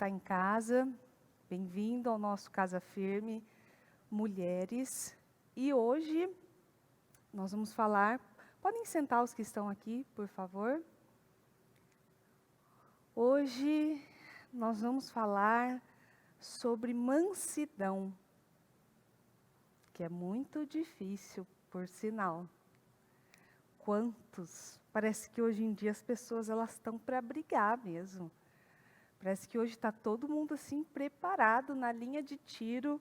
está em casa, bem-vindo ao nosso Casa Firme Mulheres. E hoje nós vamos falar, podem sentar os que estão aqui, por favor. Hoje nós vamos falar sobre mansidão, que é muito difícil, por sinal. Quantos? Parece que hoje em dia as pessoas elas estão para brigar mesmo. Parece que hoje está todo mundo assim preparado na linha de tiro,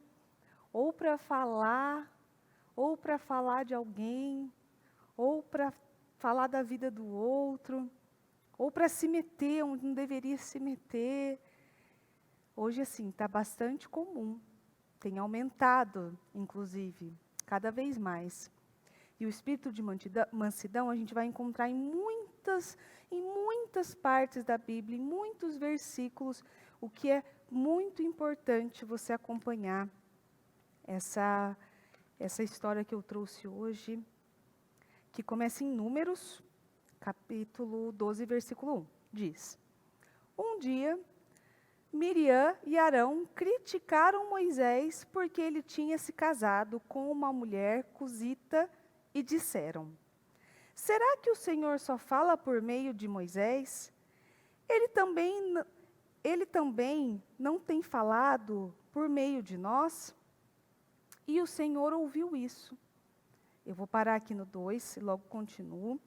ou para falar de alguém, ou para falar da vida do outro, ou para se meter onde não deveria se meter. Hoje assim está bastante comum, tem aumentado, inclusive, cada vez mais. E o espírito de mansidão a gente vai encontrar em muitas partes da Bíblia, em muitos versículos, o que é muito importante você acompanhar essa história que eu trouxe hoje, que começa em Números, capítulo 12, versículo 1. Diz: Um dia, Miriam e Arão criticaram Moisés porque ele tinha se casado com uma mulher cusita e disseram: Será que o Senhor só fala por meio de Moisés? Ele também não tem falado por meio de nós? E o Senhor ouviu isso. Eu vou parar aqui no 2 e logo continuo.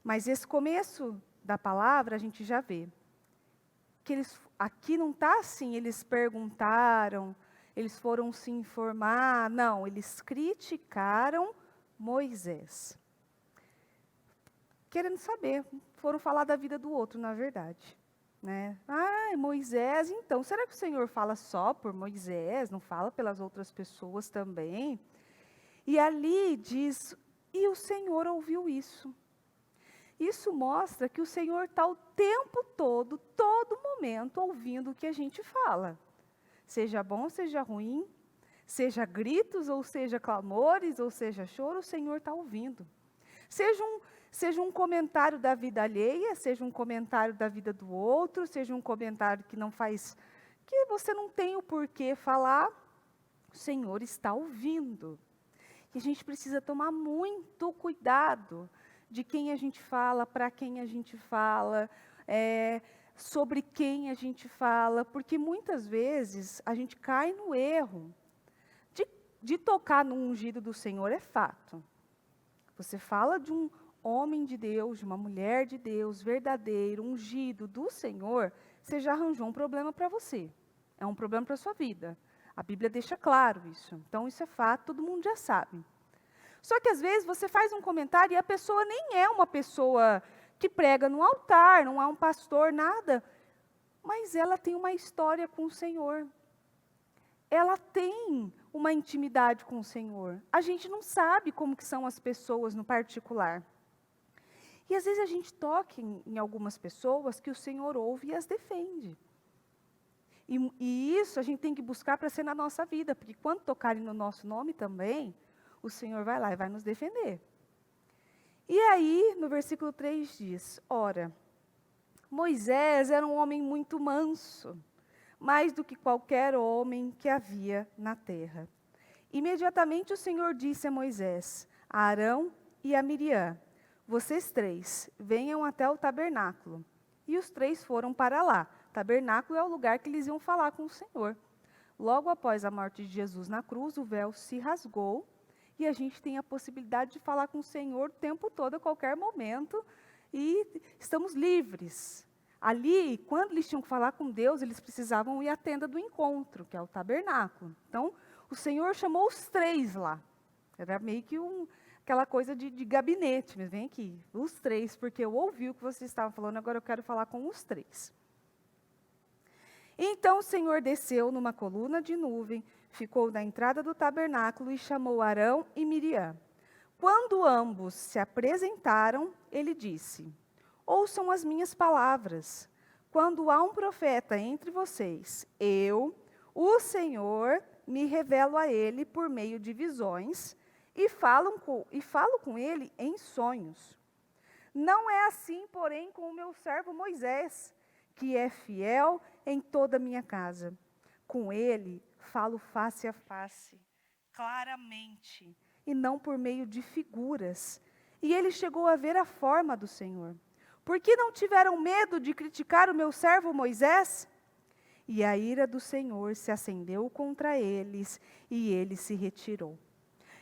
Mas esse começo da palavra a gente já vê. Que aqui não está assim, eles perguntaram, eles foram se informar. Não, eles criticaram Moisés. Querendo saber, foram falar da vida do outro, na verdade. Né? Moisés, então, será que o Senhor fala só por Moisés, não fala pelas outras pessoas também? E ali diz, e o Senhor ouviu isso. Isso mostra que o Senhor está o tempo todo momento, ouvindo o que a gente fala. Seja bom, seja ruim, seja gritos, ou seja clamores, ou seja choro, o Senhor está ouvindo. Seja um comentário da vida alheia, seja um comentário da vida do outro, seja um comentário que você não tem o porquê falar, o Senhor está ouvindo. E a gente precisa tomar muito cuidado de quem a gente fala, para quem a gente fala, sobre quem a gente fala, porque muitas vezes a gente cai no erro de tocar no ungido do Senhor, é fato. Você fala de um homem de Deus, de uma mulher de Deus, verdadeiro, ungido do Senhor, você já arranjou um problema para você. É um problema para a sua vida. A Bíblia deixa claro isso. Então, isso é fato, todo mundo já sabe. Só que, às vezes, você faz um comentário e a pessoa nem é uma pessoa que prega no altar, não é um pastor, nada. Mas ela tem uma história com o Senhor. Ela tem uma intimidade com o Senhor. A gente não sabe como que são as pessoas no particular. E às vezes a gente toca em algumas pessoas que o Senhor ouve e as defende. E isso a gente tem que buscar para ser na nossa vida, porque quando tocarem no nosso nome também, o Senhor vai lá e vai nos defender. E aí, no versículo 3 diz, ora, Moisés era um homem muito manso, mais do que qualquer homem que havia na terra. Imediatamente o Senhor disse a Moisés, a Arão e a Miriam, vocês três, venham até o tabernáculo. E os três foram para lá. Tabernáculo é o lugar que eles iam falar com o Senhor. Logo após a morte de Jesus na cruz, o véu se rasgou e a gente tem a possibilidade de falar com o Senhor o tempo todo, a qualquer momento, e estamos livres. Ali, quando eles tinham que falar com Deus, eles precisavam ir à tenda do encontro, que é o tabernáculo. Então, o Senhor chamou os três lá. Era meio que aquela coisa de gabinete, mas vem aqui, os três, porque eu ouvi o que vocês estavam falando, agora eu quero falar com os três. Então o Senhor desceu numa coluna de nuvem, ficou na entrada do tabernáculo e chamou Arão e Miriam. Quando ambos se apresentaram, ele disse, ouçam as minhas palavras. Quando há um profeta entre vocês, eu, o Senhor, me revelo a ele por meio de visões e falo com ele em sonhos. Não é assim, porém, com o meu servo Moisés, que é fiel em toda a minha casa. Com ele falo face a face, claramente, e não por meio de figuras. E ele chegou a ver a forma do Senhor. Por que não tiveram medo de criticar o meu servo Moisés? E a ira do Senhor se acendeu contra eles, e ele se retirou.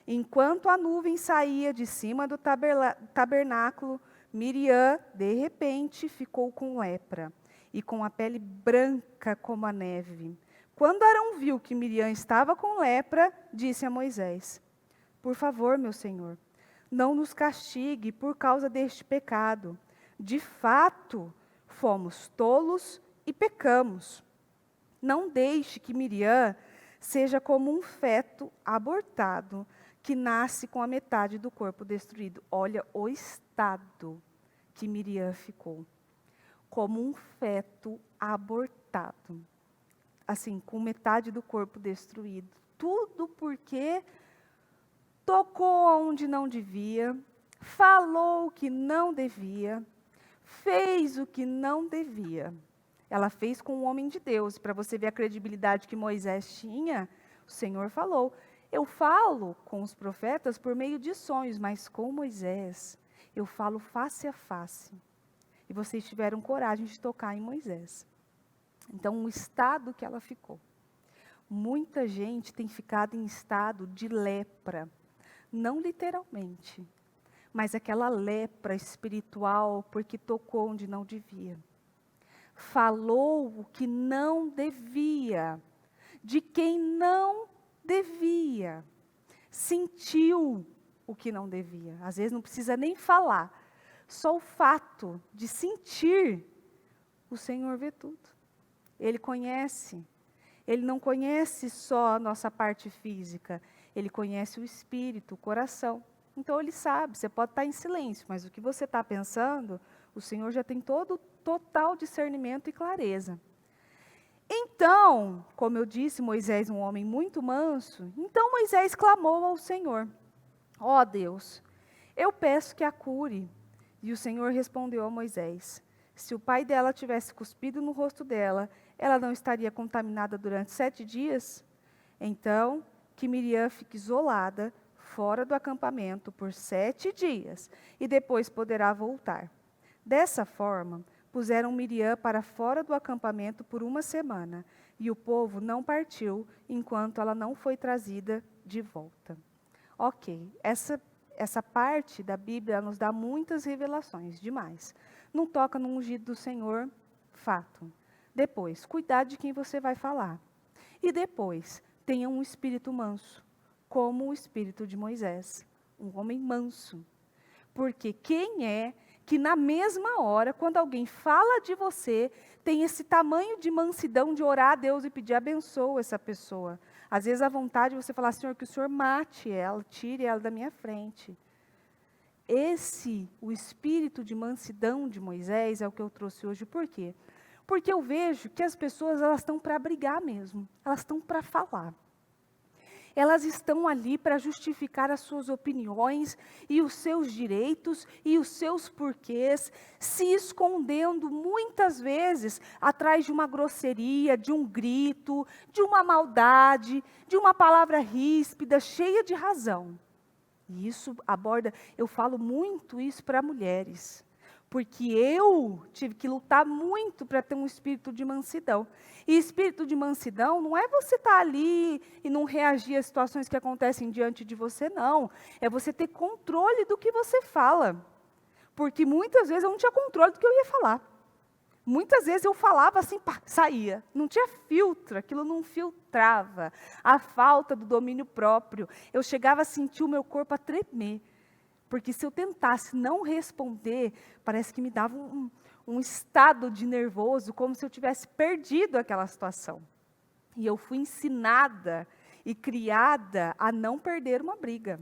Enquanto a nuvem saía de cima do tabernáculo, Miriam, de repente, ficou com lepra, e com a pele branca como a neve. Quando Arão viu que Miriam estava com lepra, disse a Moisés: por favor, meu senhor, não nos castigue por causa deste pecado. De fato, fomos tolos e pecamos. Não deixe que Miriam seja como um feto abortado, que nasce com a metade do corpo destruído. Olha o estado que Miriam ficou. Como um feto abortado. Assim, com metade do corpo destruído. Tudo porque tocou onde não devia, falou o que não devia, fez o que não devia. Ela fez com o homem de Deus. Para você ver a credibilidade que Moisés tinha, o Senhor falou: eu falo com os profetas por meio de sonhos, mas com Moisés eu falo face a face. E vocês tiveram coragem de tocar em Moisés. Então, o estado que ela ficou. Muita gente tem ficado em estado de lepra. Não literalmente, mas aquela lepra espiritual, porque tocou onde não devia. Falou o que não devia, de quem não devia. Sentiu o que não devia. Às vezes não precisa nem falar. Só o fato de sentir, o Senhor vê tudo. Ele conhece. Ele não conhece só a nossa parte física. Ele conhece o espírito, o coração. Então ele sabe, você pode estar em silêncio, mas o que você está pensando, o Senhor já tem todo o total discernimento e clareza. Então, como eu disse, Moisés, um homem muito manso, então Moisés clamou ao Senhor: ó Deus, eu peço que a cure. E o Senhor respondeu a Moisés: se o pai dela tivesse cuspido no rosto dela, ela não estaria contaminada durante 7 dias? Então, que Miriam fique isolada, fora do acampamento, por 7 dias, e depois poderá voltar. Dessa forma, puseram Miriam para fora do acampamento por 1 semana, e o povo não partiu enquanto ela não foi trazida de volta. Ok, essa parte da Bíblia nos dá muitas revelações, demais. Não toca no ungido do Senhor, fato. Depois, cuidado de quem você vai falar. E depois, tenha um espírito manso, como o espírito de Moisés, um homem manso. Porque quem é que na mesma hora, quando alguém fala de você, tem esse tamanho de mansidão de orar a Deus e pedir abençoa essa pessoa? Às vezes a vontade de você falar: Senhor, que o Senhor mate ela, tire ela da minha frente. O espírito de mansidão de Moisés é o que eu trouxe hoje. Por quê? Porque eu vejo que as pessoas, elas estão para brigar mesmo, elas estão para falar. Elas estão ali para justificar as suas opiniões e os seus direitos e os seus porquês, se escondendo muitas vezes atrás de uma grosseria, de um grito, de uma maldade, de uma palavra ríspida, cheia de razão. E isso eu falo muito isso para mulheres, porque eu tive que lutar muito para ter um espírito de mansidão. E espírito de mansidão não é você estar ali e não reagir às situações que acontecem diante de você, não. É você ter controle do que você fala. Porque muitas vezes eu não tinha controle do que eu ia falar. Muitas vezes eu falava assim, pá, saía. Não tinha filtro, aquilo não filtrava. A falta do domínio próprio. Eu chegava a sentir o meu corpo a tremer. Porque se eu tentasse não responder, parece que me dava um estado de nervoso, como se eu tivesse perdido aquela situação. E eu fui ensinada e criada a não perder uma briga.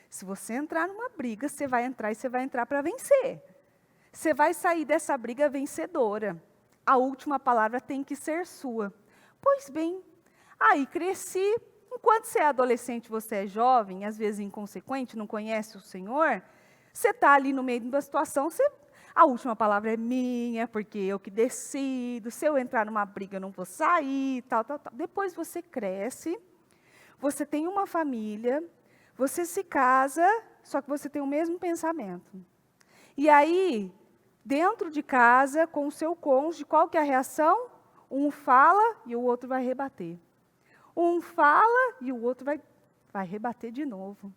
Se você entrar numa briga, você vai entrar e você vai entrar para vencer. Você vai sair dessa briga vencedora. A última palavra tem que ser sua. Pois bem, aí cresci. Enquanto você é adolescente, você é jovem, às vezes inconsequente, não conhece o Senhor, você está ali no meio de uma situação, A última palavra é minha, porque eu que decido. Se eu entrar numa briga, eu não vou sair, tal, tal, tal. Depois você cresce, você tem uma família, você se casa, só que você tem o mesmo pensamento. E aí, dentro de casa, com o seu cônjuge, qual que é a reação? Um fala e o outro vai rebater. Um fala e o outro vai rebater de novo.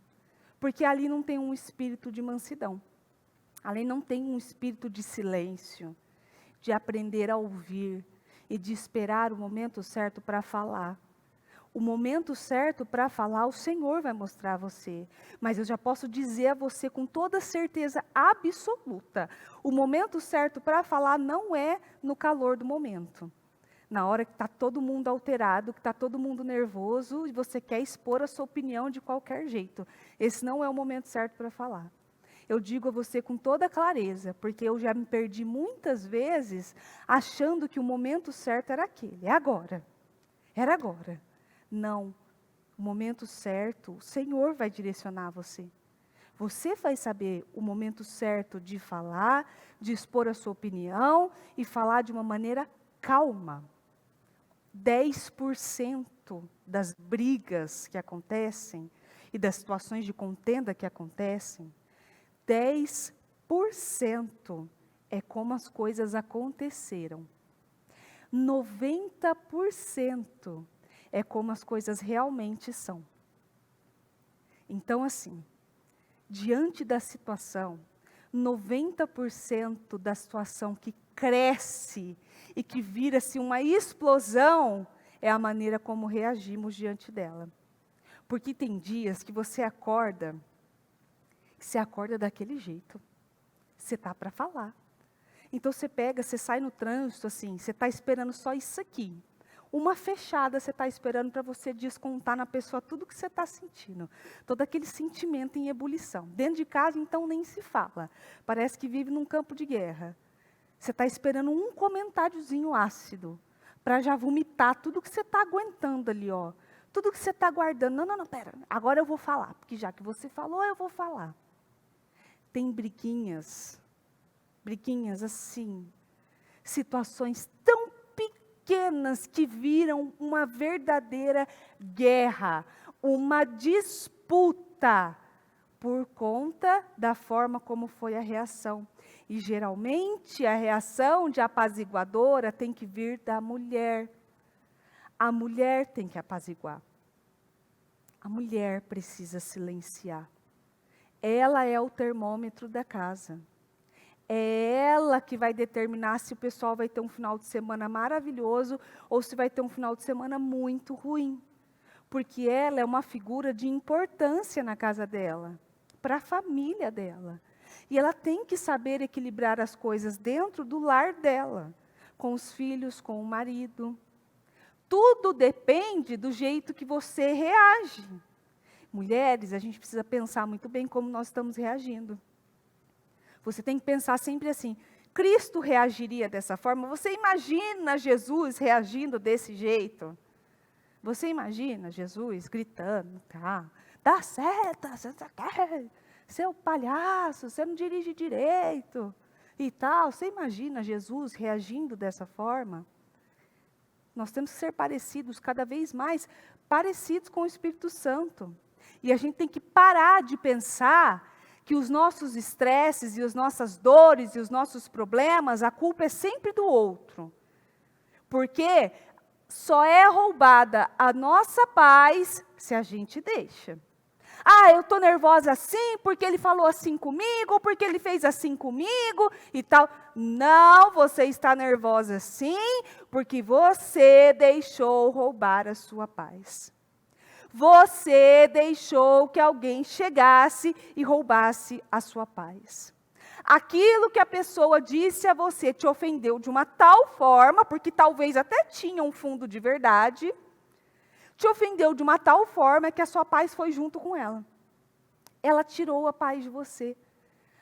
Porque ali não tem um espírito de mansidão. Ali não tem um espírito de silêncio, de aprender a ouvir e de esperar o momento certo para falar. O momento certo para falar, o Senhor vai mostrar a você. Mas eu já posso dizer a você com toda certeza absoluta, o momento certo para falar não é no calor do momento. Na hora que está todo mundo alterado, que está todo mundo nervoso, e você quer expor a sua opinião de qualquer jeito. Esse não é o momento certo para falar. Eu digo a você com toda clareza, porque eu já me perdi muitas vezes achando que o momento certo era aquele, é agora. Era agora. Não, o momento certo, o Senhor vai direcionar você. Você vai saber o momento certo de falar, de expor a sua opinião e falar de uma maneira calma. 10% das brigas que acontecem e das situações de contenda que acontecem, 10% é como as coisas aconteceram. 90% é como as coisas realmente são. Então, assim, diante da situação, 90% da situação que cresce e que vira-se uma explosão é a maneira como reagimos diante dela. Porque tem dias que você acorda daquele jeito. Você está para falar. Então você pega, você sai no trânsito assim, você está esperando só isso aqui. Uma fechada você está esperando para você descontar na pessoa tudo que você está sentindo. Todo aquele sentimento em ebulição. Dentro de casa, então, nem se fala. Parece que vive num campo de guerra. Você está esperando um comentáriozinho ácido para já vomitar tudo que você está aguentando ali, ó. Tudo que você está guardando. Não, pera. Agora eu vou falar, porque já que você falou, eu vou falar. Tem briguinhas assim, situações tão pequenas que viram uma verdadeira guerra, uma disputa, por conta da forma como foi a reação. E geralmente a reação de apaziguadora tem que vir da mulher. A mulher tem que apaziguar. A mulher precisa silenciar. Ela é o termômetro da casa. É ela que vai determinar se o pessoal vai ter um final de semana maravilhoso ou se vai ter um final de semana muito ruim. Porque ela é uma figura de importância na casa dela, para a família dela. E ela tem que saber equilibrar as coisas dentro do lar dela, com os filhos, com o marido. Tudo depende do jeito que você reage. Mulheres, a gente precisa pensar muito bem como nós estamos reagindo. Você tem que pensar sempre assim, Cristo reagiria dessa forma? Você imagina Jesus reagindo desse jeito? Você imagina Jesus gritando, tá? Dá seta, seu palhaço, você não dirige direito e tal. Você imagina Jesus reagindo dessa forma? Nós temos que ser parecidos, cada vez mais parecidos com o Espírito Santo. E a gente tem que parar de pensar que os nossos estresses e as nossas dores e os nossos problemas, a culpa é sempre do outro. Porque só é roubada a nossa paz se a gente deixa. Ah, eu estou nervosa assim porque ele falou assim comigo, ou porque ele fez assim comigo e tal. Não, você está nervosa sim, porque você deixou roubar a sua paz. Você deixou que alguém chegasse e roubasse a sua paz. Aquilo que a pessoa disse a você te ofendeu de uma tal forma, porque talvez até tinha um fundo de verdade, te ofendeu de uma tal forma que a sua paz foi junto com ela. Ela tirou a paz de você.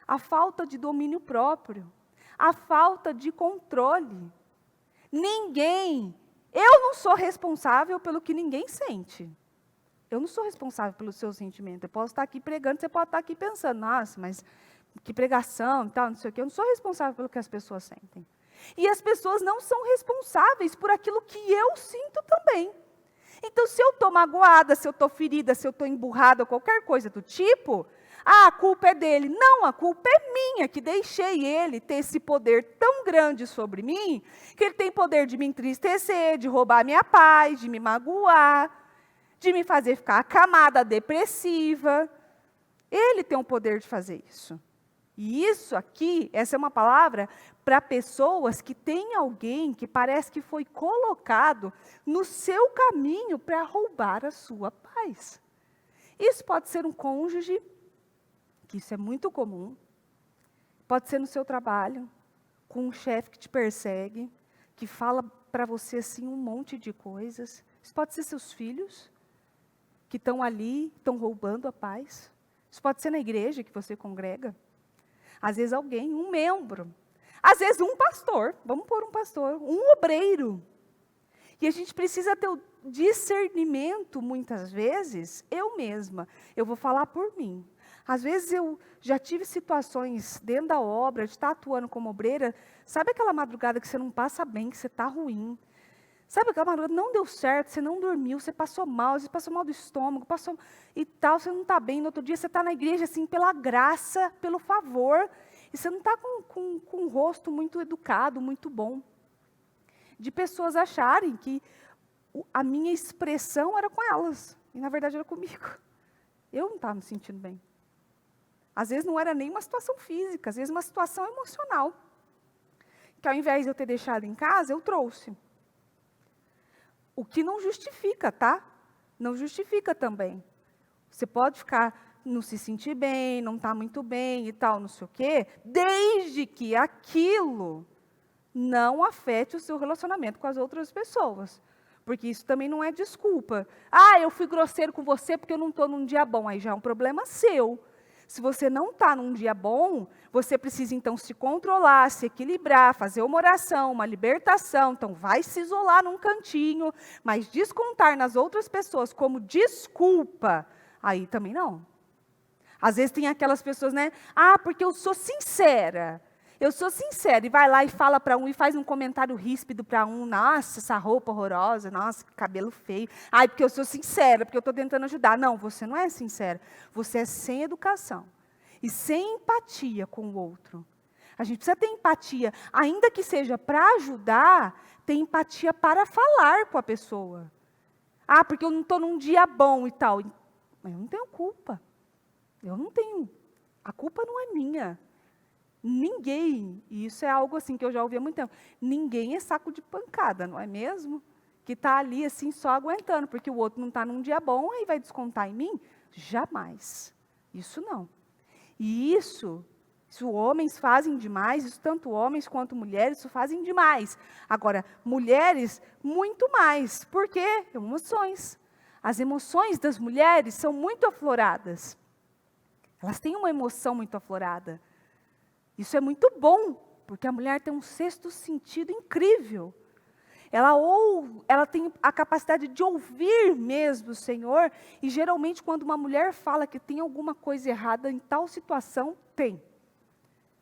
A falta de domínio próprio, a falta de controle. Eu não sou responsável pelo que ninguém sente. Eu não sou responsável pelo seu sentimento. Eu posso estar aqui pregando, você pode estar aqui pensando, nossa, mas que pregação e tal, não sei o quê. Eu não sou responsável pelo que as pessoas sentem. E as pessoas não são responsáveis por aquilo que eu sinto também. Então, se eu estou magoada, se eu estou ferida, se eu estou emburrada, qualquer coisa do tipo, a culpa é dele. Não, a culpa é minha, que deixei ele ter esse poder tão grande sobre mim, que ele tem poder de me entristecer, de roubar minha paz, de me magoar, de me fazer ficar acamada, depressiva. Ele tem o poder de fazer isso. E isso aqui, essa é uma palavra para pessoas que têm alguém que parece que foi colocado no seu caminho para roubar a sua paz. Isso pode ser um cônjuge, que isso é muito comum. Pode ser no seu trabalho, com um chefe que te persegue, que fala para você assim um monte de coisas. Isso pode ser seus filhos, que estão ali, estão roubando a paz. Isso pode ser na igreja que você congrega. Às vezes alguém, um membro. Às vezes um pastor, vamos pôr um pastor, um obreiro. E a gente precisa ter o discernimento, muitas vezes, eu mesma. Eu vou falar por mim. Às vezes eu já tive situações dentro da obra, de estar atuando como obreira. Sabe aquela madrugada que você não passa bem, que você está ruim? Sabe aquela madrugada, não deu certo, você não dormiu, você passou mal, você passou mal do estômago, passou e tal, você não está bem. No outro dia você está na igreja assim, pela graça, pelo favor, e você não está com um rosto muito educado, muito bom. De pessoas acharem que a minha expressão era com elas, e na verdade era comigo. Eu não estava me sentindo bem. Às vezes não era nem uma situação física, às vezes uma situação emocional. Que ao invés de eu ter deixado em casa, eu trouxe. O que não justifica, tá? Não justifica também. Você pode ficar, não se sentir bem, não estar muito bem e tal, não sei o quê, desde que aquilo não afete o seu relacionamento com as outras pessoas. Porque isso também não é desculpa. Ah, eu fui grosseiro com você porque eu não estou num dia bom. Aí já é um problema seu. Se você não está num dia bom, você precisa então se controlar, se equilibrar, fazer uma oração, uma libertação. Então vai se isolar num cantinho, mas descontar nas outras pessoas como desculpa, aí também não. Às vezes tem aquelas pessoas, né? Ah, porque eu sou sincera. Eu sou sincera, e vai lá e fala para um, e faz um comentário ríspido para um, nossa, essa roupa horrorosa, nossa, que cabelo feio. Ai, porque eu sou sincera, porque eu estou tentando ajudar. Não, você não é sincera. Você é sem educação e sem empatia com o outro. A gente precisa ter empatia, ainda que seja para ajudar, ter empatia para falar com a pessoa. Ah, porque eu não estou num dia bom e tal. Mas eu não tenho culpa. Eu não tenho. A culpa não é minha. Ninguém, e isso é algo assim que eu já ouvi há muito tempo, ninguém é saco de pancada, não é mesmo? Que está ali assim só aguentando, porque o outro não está num dia bom, aí vai descontar em mim? Jamais. Isso não. E isso homens fazem demais, isso tanto homens quanto mulheres, isso fazem demais. Agora, mulheres, muito mais. Por quê? Emoções. As emoções das mulheres são muito afloradas. Elas têm uma emoção muito aflorada. Isso é muito bom, porque a mulher tem um sexto sentido incrível. Ela tem a capacidade de ouvir mesmo o Senhor, e geralmente quando uma mulher fala que tem alguma coisa errada em tal situação, tem.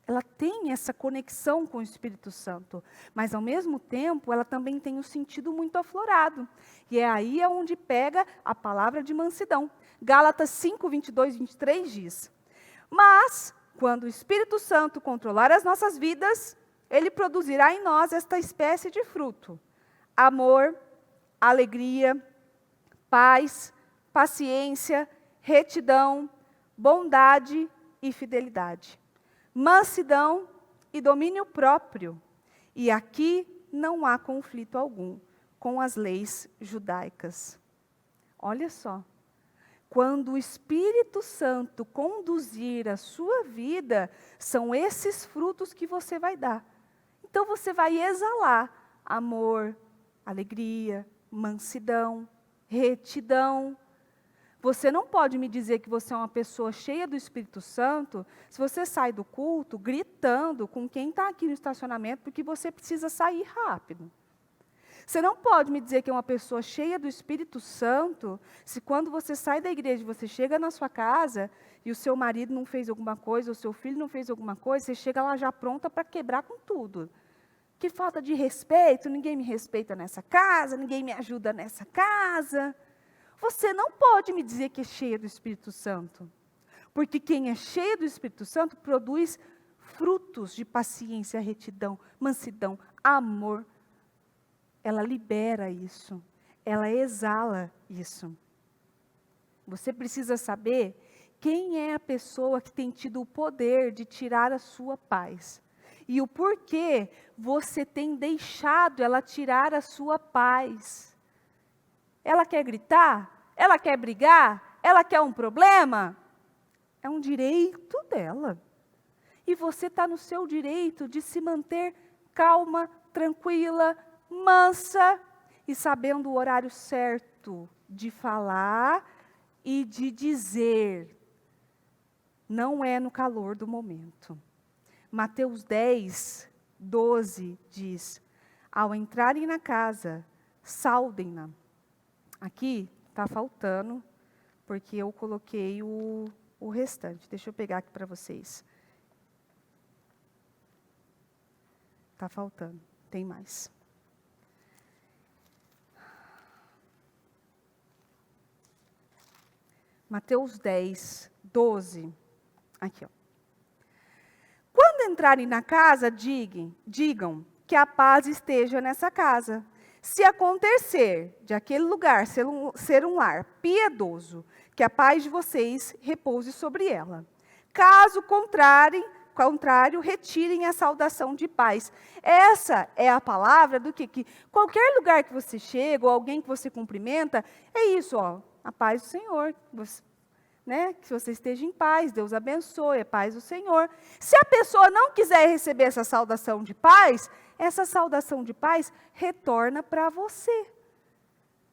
Ela tem essa conexão com o Espírito Santo, mas ao mesmo tempo ela também tem um sentido muito aflorado. E é aí onde pega a palavra de mansidão. Gálatas 5, 22, 23 diz: mas quando o Espírito Santo controlar as nossas vidas, ele produzirá em nós esta espécie de fruto: amor, alegria, paz, paciência, retidão, bondade e fidelidade, mansidão e domínio próprio. E aqui não há conflito algum com as leis judaicas. Olha só. Quando o Espírito Santo conduzir a sua vida, são esses frutos que você vai dar. Então você vai exalar amor, alegria, mansidão, retidão. Você não pode me dizer que você é uma pessoa cheia do Espírito Santo se você sai do culto gritando com quem está aqui no estacionamento porque você precisa sair rápido. Você não pode me dizer que é uma pessoa cheia do Espírito Santo, se quando você sai da igreja, você chega na sua casa e o seu marido não fez alguma coisa, o seu filho não fez alguma coisa, você chega lá já pronta para quebrar com tudo. Que falta de respeito, ninguém me respeita nessa casa, ninguém me ajuda nessa casa. Você não pode me dizer que é cheia do Espírito Santo. Porque quem é cheio do Espírito Santo produz frutos de paciência, retidão, mansidão, amor. Ela libera isso, ela exala isso. Você precisa saber quem é a pessoa que tem tido o poder de tirar a sua paz. E o porquê você tem deixado ela tirar a sua paz. Ela quer gritar? Ela quer brigar? Ela quer um problema? É um direito dela. E você está no seu direito de se manter calma, tranquila, mansa e sabendo o horário certo de falar e de dizer. Não é no calor do momento. Mateus 10, 12 diz: ao entrarem na casa, saudem-na. Aqui está faltando, porque eu coloquei o restante. Deixa eu pegar aqui para vocês. Está faltando, tem mais. Mateus 10, 12. Aqui, ó. Quando entrarem na casa, digam que a paz esteja nessa casa. Se acontecer de aquele lugar ser um lar piedoso, que a paz de vocês repouse sobre ela. Caso contrário, retirem a saudação de paz. Essa é a palavra do que qualquer lugar que você chega, ou alguém que você cumprimenta, é isso, ó, a paz do Senhor. Que você esteja em paz, Deus abençoe, a paz do Senhor. Se a pessoa não quiser receber essa saudação de paz, essa saudação de paz retorna para você.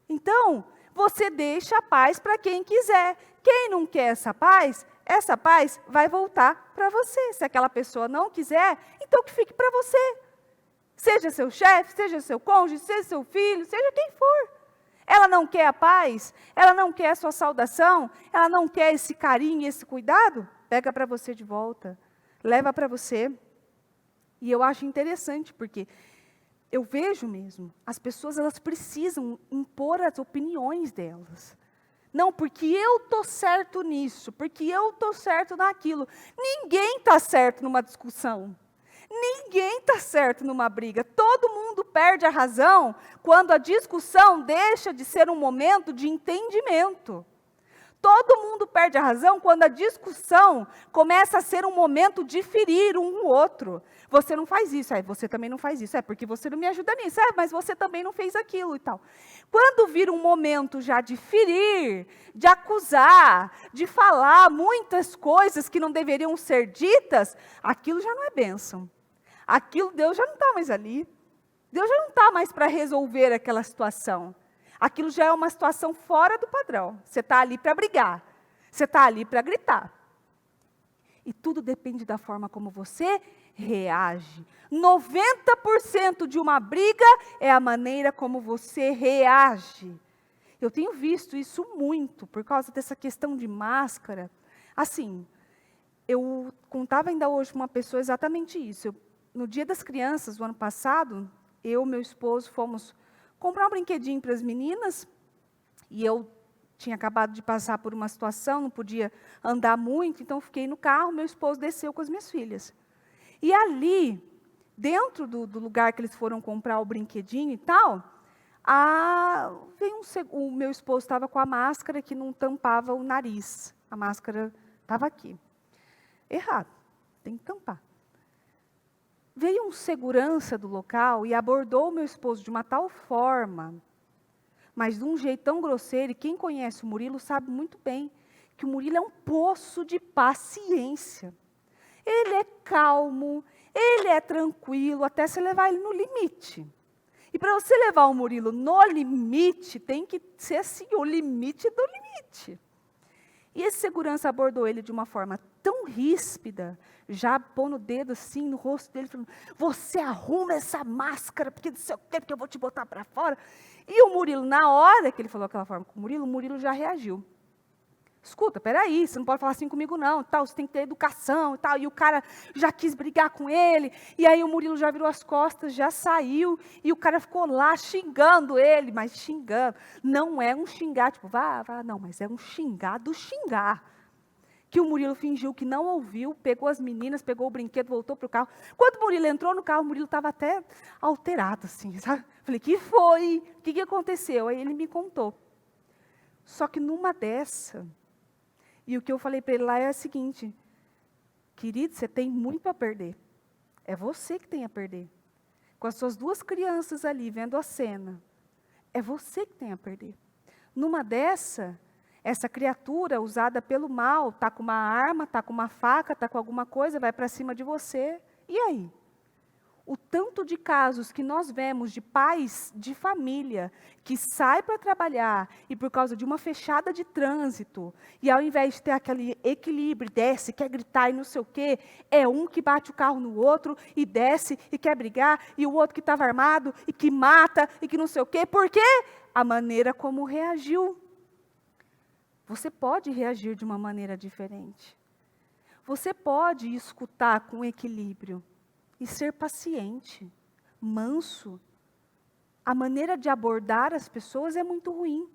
Então, você deixa a paz para quem quiser. Quem não quer essa paz vai voltar para você. Se aquela pessoa não quiser, então que fique para você. Seja seu chefe, seja seu cônjuge, seja seu filho, seja quem for. Ela não quer a paz, ela não quer a sua saudação, ela não quer esse carinho, esse cuidado, pega para você de volta, leva para você. E eu acho interessante, porque eu vejo mesmo, as pessoas elas precisam impor as opiniões delas. Não, porque eu estou certo nisso, porque eu estou certo naquilo. Ninguém está certo numa discussão. Ninguém está certo numa briga. Todo mundo perde a razão quando a discussão deixa de ser um momento de entendimento. Todo mundo perde a razão quando a discussão começa a ser um momento de ferir um outro. Você não faz isso, você também não faz isso, porque você não me ajuda nisso, mas você também não fez aquilo e tal. Quando vira um momento já de ferir, de acusar, de falar muitas coisas que não deveriam ser ditas, aquilo já não é bênção. Aquilo, Deus já não está mais ali. Deus já não está mais para resolver aquela situação. Aquilo já é uma situação fora do padrão. Você está ali para brigar. Você está ali para gritar. E tudo depende da forma como você reage. 90% de uma briga é a maneira como você reage. Eu tenho visto isso muito, por causa dessa questão de máscara. Assim, eu contava ainda hoje com uma pessoa exatamente isso. No Dia das Crianças, do ano passado, eu e meu esposo fomos comprar um brinquedinho para as meninas, e eu tinha acabado de passar por uma situação, não podia andar muito, então fiquei no carro, meu esposo desceu com as minhas filhas. E ali, dentro do lugar que eles foram comprar o brinquedinho e tal, o meu esposo estava com a máscara que não tampava o nariz. A máscara estava aqui. Errado, tem que tampar. Veio um segurança do local e abordou o meu esposo de uma tal forma, mas de um jeito tão grosseiro, e quem conhece o Murilo sabe muito bem, que o Murilo é um poço de paciência. Ele é calmo, ele é tranquilo, até você levar ele no limite. E para você levar o Murilo no limite, tem que ser assim, o limite do limite. E esse segurança abordou ele de uma forma tão ríspida, já pondo o dedo assim no rosto dele, falando, você arruma essa máscara, porque não sei o quê, porque eu vou te botar para fora. E o Murilo, na hora que ele falou aquela forma com o Murilo já reagiu. Escuta, peraí, você não pode falar assim comigo não, tal, você tem que ter educação e tal. E o cara já quis brigar com ele, e aí o Murilo já virou as costas, já saiu, e o cara ficou lá xingando ele, mas xingando. Não é um xingar, tipo, vá, não, mas é um xingar do xingar. Que o Murilo fingiu que não ouviu, pegou as meninas, pegou o brinquedo, voltou para o carro. Quando o Murilo entrou no carro, o Murilo estava até alterado, assim, sabe? Falei, que foi? O que aconteceu? Aí ele me contou. Só que numa dessa... E o que eu falei para ele lá é o seguinte, querido, você tem muito a perder. É você que tem a perder. Com as suas 2 crianças ali, vendo a cena. É você que tem a perder. Numa dessa, essa criatura usada pelo mal, está com uma arma, está com uma faca, está com alguma coisa, vai para cima de você. E aí? O tanto de casos que nós vemos de pais de família que saem para trabalhar e por causa de uma fechada de trânsito, e ao invés de ter aquele equilíbrio, desce, quer gritar e não sei o quê, é um que bate o carro no outro e desce e quer brigar, e o outro que estava armado e que mata e que não sei o quê. Por quê? A maneira como reagiu. Você pode reagir de uma maneira diferente. Você pode escutar com equilíbrio. E ser paciente, manso. A maneira de abordar as pessoas é muito ruim.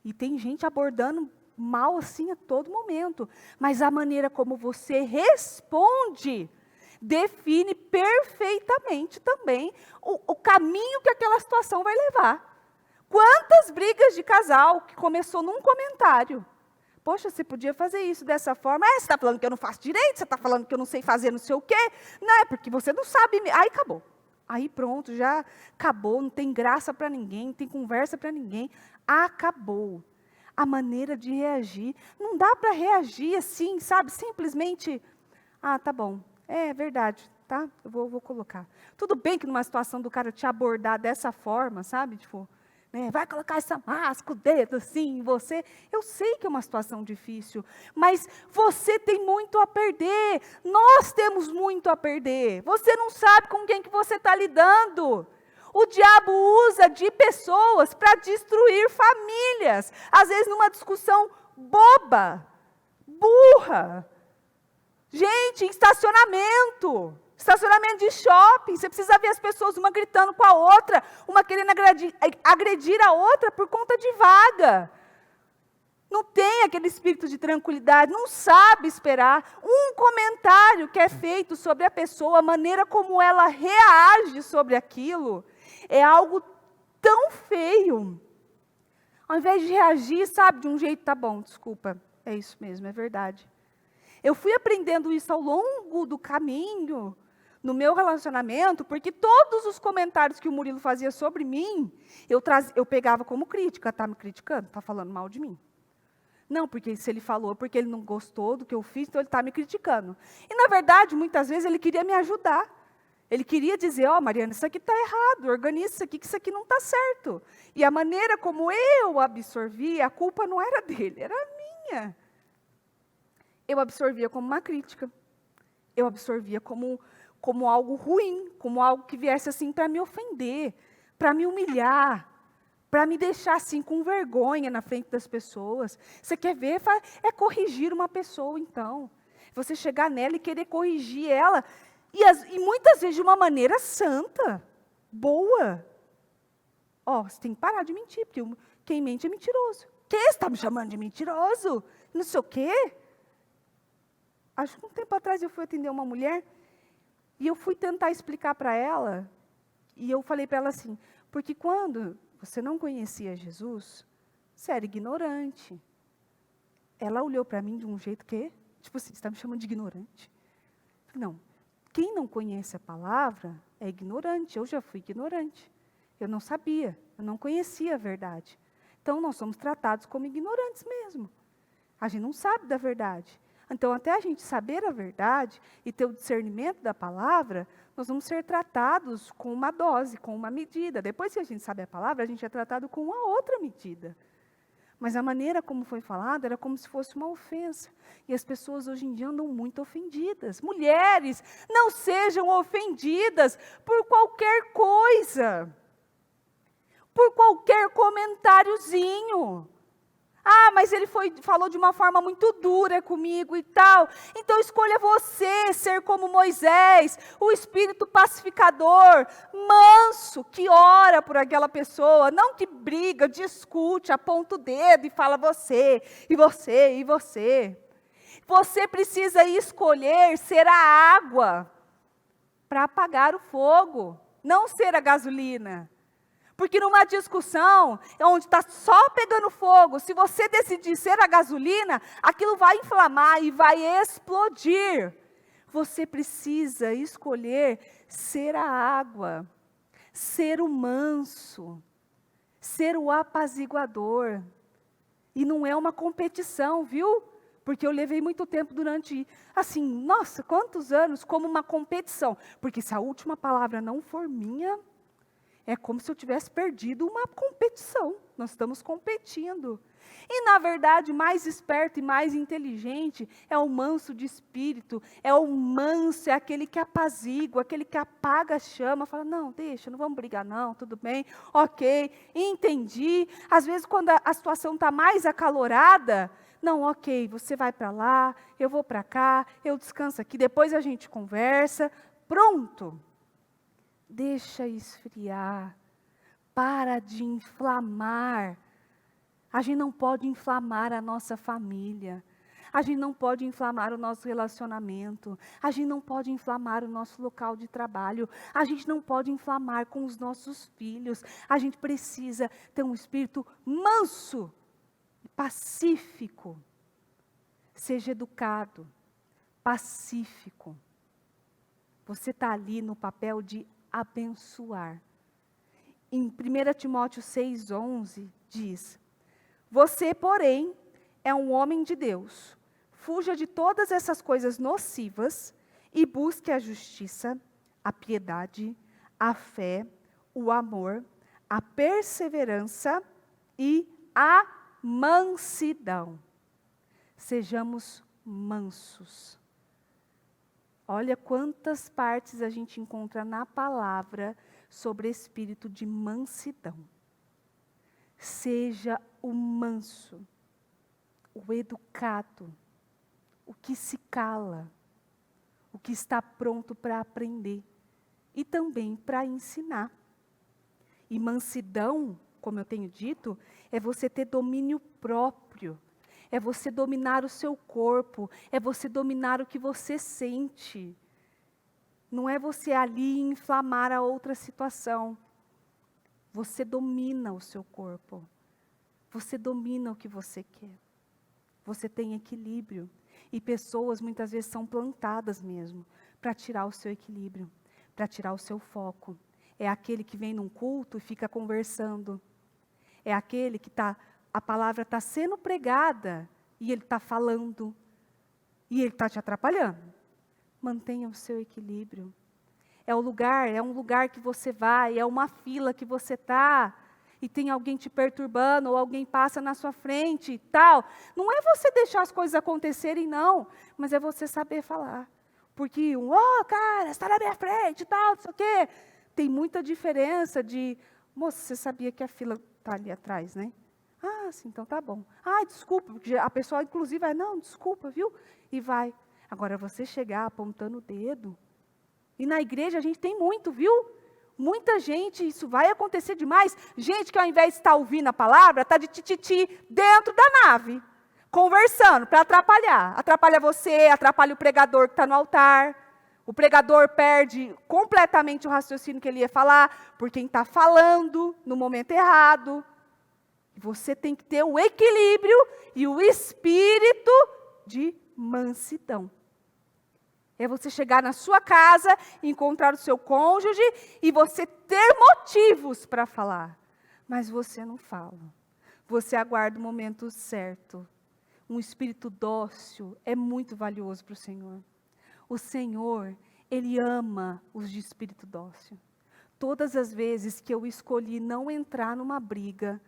E tem gente abordando mal assim a todo momento. Mas a maneira como você responde define perfeitamente também o caminho que aquela situação vai levar. Quantas brigas de casal que começou num comentário. Poxa, você podia fazer isso dessa forma. Você está falando que eu não faço direito, você está falando que eu não sei fazer não sei o quê. Não, é porque você não sabe. Aí acabou. Aí pronto, já acabou, não tem graça para ninguém, não tem conversa para ninguém. Acabou. A maneira de reagir. Não dá para reagir assim, sabe? Simplesmente, tá bom, é verdade, tá? Eu vou colocar. Tudo bem que numa situação do cara te abordar dessa forma, sabe? Tipo... vai colocar essa máscara, o dedo assim em você. Eu sei que é uma situação difícil, mas você tem muito a perder. Nós temos muito a perder. Você não sabe com quem que você está lidando. O diabo usa de pessoas para destruir famílias. Às vezes numa discussão boba, burra. Gente, em estacionamento de shopping, você precisa ver as pessoas, uma gritando com a outra, uma querendo agredir a outra por conta de vaga. Não tem aquele espírito de tranquilidade, não sabe esperar. Um comentário que é feito sobre a pessoa, a maneira como ela reage sobre aquilo, é algo tão feio. Ao invés de reagir, sabe, de um jeito, tá bom, desculpa, é isso mesmo, é verdade. Eu fui aprendendo isso ao longo do caminho, no meu relacionamento, porque todos os comentários que o Murilo fazia sobre mim, eu pegava como crítica. Está me criticando? Está falando mal de mim? Não, porque se ele falou, porque ele não gostou do que eu fiz, então ele está me criticando. E, na verdade, muitas vezes ele queria me ajudar. Ele queria dizer, Mariana, isso aqui está errado, organiza isso aqui, que isso aqui não está certo. E a maneira como eu absorvia, a culpa não era dele, era minha. Eu absorvia como uma crítica. Eu absorvia como algo ruim, como algo que viesse assim para me ofender, para me humilhar, para me deixar assim com vergonha na frente das pessoas. Você quer ver? É corrigir uma pessoa, então. Você chegar nela e querer corrigir ela, e muitas vezes de uma maneira santa, boa. Você tem que parar de mentir, porque quem mente é mentiroso. Você está me chamando de mentiroso? Não sei o quê. Acho que um tempo atrás eu fui atender uma mulher, e eu fui tentar explicar para ela, e eu falei para ela assim, porque quando você não conhecia Jesus, você era ignorante. Ela olhou para mim de um jeito que, tipo assim, você está me chamando de ignorante? Não, quem não conhece a palavra é ignorante, eu já fui ignorante. Eu não sabia, eu não conhecia a verdade. Então, nós somos tratados como ignorantes mesmo. A gente não sabe da verdade. Então, até a gente saber a verdade e ter o discernimento da palavra, nós vamos ser tratados com uma dose, com uma medida. Depois que a gente sabe a palavra, a gente é tratado com uma outra medida. Mas a maneira como foi falado era como se fosse uma ofensa. E as pessoas hoje em dia andam muito ofendidas. Mulheres, não sejam ofendidas por qualquer coisa. Por qualquer comentáriozinho. Ah, mas ele falou de uma forma muito dura comigo e tal. Então escolha você ser como Moisés, o espírito pacificador, manso, que ora por aquela pessoa, não que briga, discute, aponta o dedo e fala você, e você, e você. Você precisa escolher ser a água para apagar o fogo, não ser a gasolina. Porque numa discussão, onde está só pegando fogo, se você decidir ser a gasolina, aquilo vai inflamar e vai explodir. Você precisa escolher ser a água, ser o manso, ser o apaziguador. E não é uma competição, viu? Porque eu levei muito tempo durante, assim, nossa, quantos anos, como uma competição. Porque se a última palavra não for minha, é como se eu tivesse perdido uma competição. Nós estamos competindo. E, na verdade, mais esperto e mais inteligente é o manso de espírito, é o manso, é aquele que apazigua, aquele que apaga a chama, fala, não, deixa, não vamos brigar não, tudo bem, ok, entendi. Às vezes, quando a situação está mais acalorada, não, ok, você vai para lá, eu vou para cá, eu descanso aqui, depois a gente conversa, pronto. Deixa esfriar, para de inflamar. A gente não pode inflamar a nossa família, a gente não pode inflamar o nosso relacionamento, a gente não pode inflamar o nosso local de trabalho, a gente não pode inflamar com os nossos filhos. A gente precisa ter um espírito manso, pacífico. Seja educado, pacífico. Você está ali no papel de abençoar. Em 1 Timóteo 6,11 diz, você, porém, é um homem de Deus, fuja de todas essas coisas nocivas e busque a justiça, a piedade, a fé, o amor, a perseverança e a mansidão. Sejamos mansos. Olha quantas partes a gente encontra na palavra sobre espírito de mansidão. Seja o manso, o educado, o que se cala, o que está pronto para aprender e também para ensinar. E mansidão, como eu tenho dito, é você ter domínio próprio. É você dominar o seu corpo, é você dominar o que você sente. Não é você ali inflamar a outra situação. Você domina o seu corpo. Você domina o que você quer. Você tem equilíbrio. E pessoas muitas vezes são plantadas mesmo para tirar o seu equilíbrio, para tirar o seu foco. É aquele que vem num culto e fica conversando. É aquele que a palavra está sendo pregada e ele está falando. E ele está te atrapalhando. Mantenha o seu equilíbrio. É um lugar que você vai, é uma fila que você está, e tem alguém te perturbando, ou alguém passa na sua frente e tal. Não é você deixar as coisas acontecerem, não, mas é você saber falar. Porque cara, está na minha frente e tal, não sei o quê. Tem muita diferença de, moça, você sabia que a fila está ali atrás, né? Ah, sim, então tá bom. Ah, desculpa, porque a pessoa inclusive vai, não, desculpa, viu? E vai. Agora você chegar apontando o dedo. E na igreja a gente tem muito, viu? Muita gente, isso vai acontecer demais. Gente que ao invés de estar ouvindo a palavra, está de tititi dentro da nave, conversando para atrapalhar. Atrapalha você, atrapalha o pregador que está no altar. O pregador perde completamente o raciocínio que ele ia falar, por quem está falando no momento errado. Você tem que ter o equilíbrio e o espírito de mansidão. É você chegar na sua casa, encontrar o seu cônjuge e você ter motivos para falar. Mas você não fala. Você aguarda o momento certo. Um espírito dócil é muito valioso para o Senhor. O Senhor, Ele ama os de espírito dócil. Todas as vezes que eu escolhi não entrar numa briga,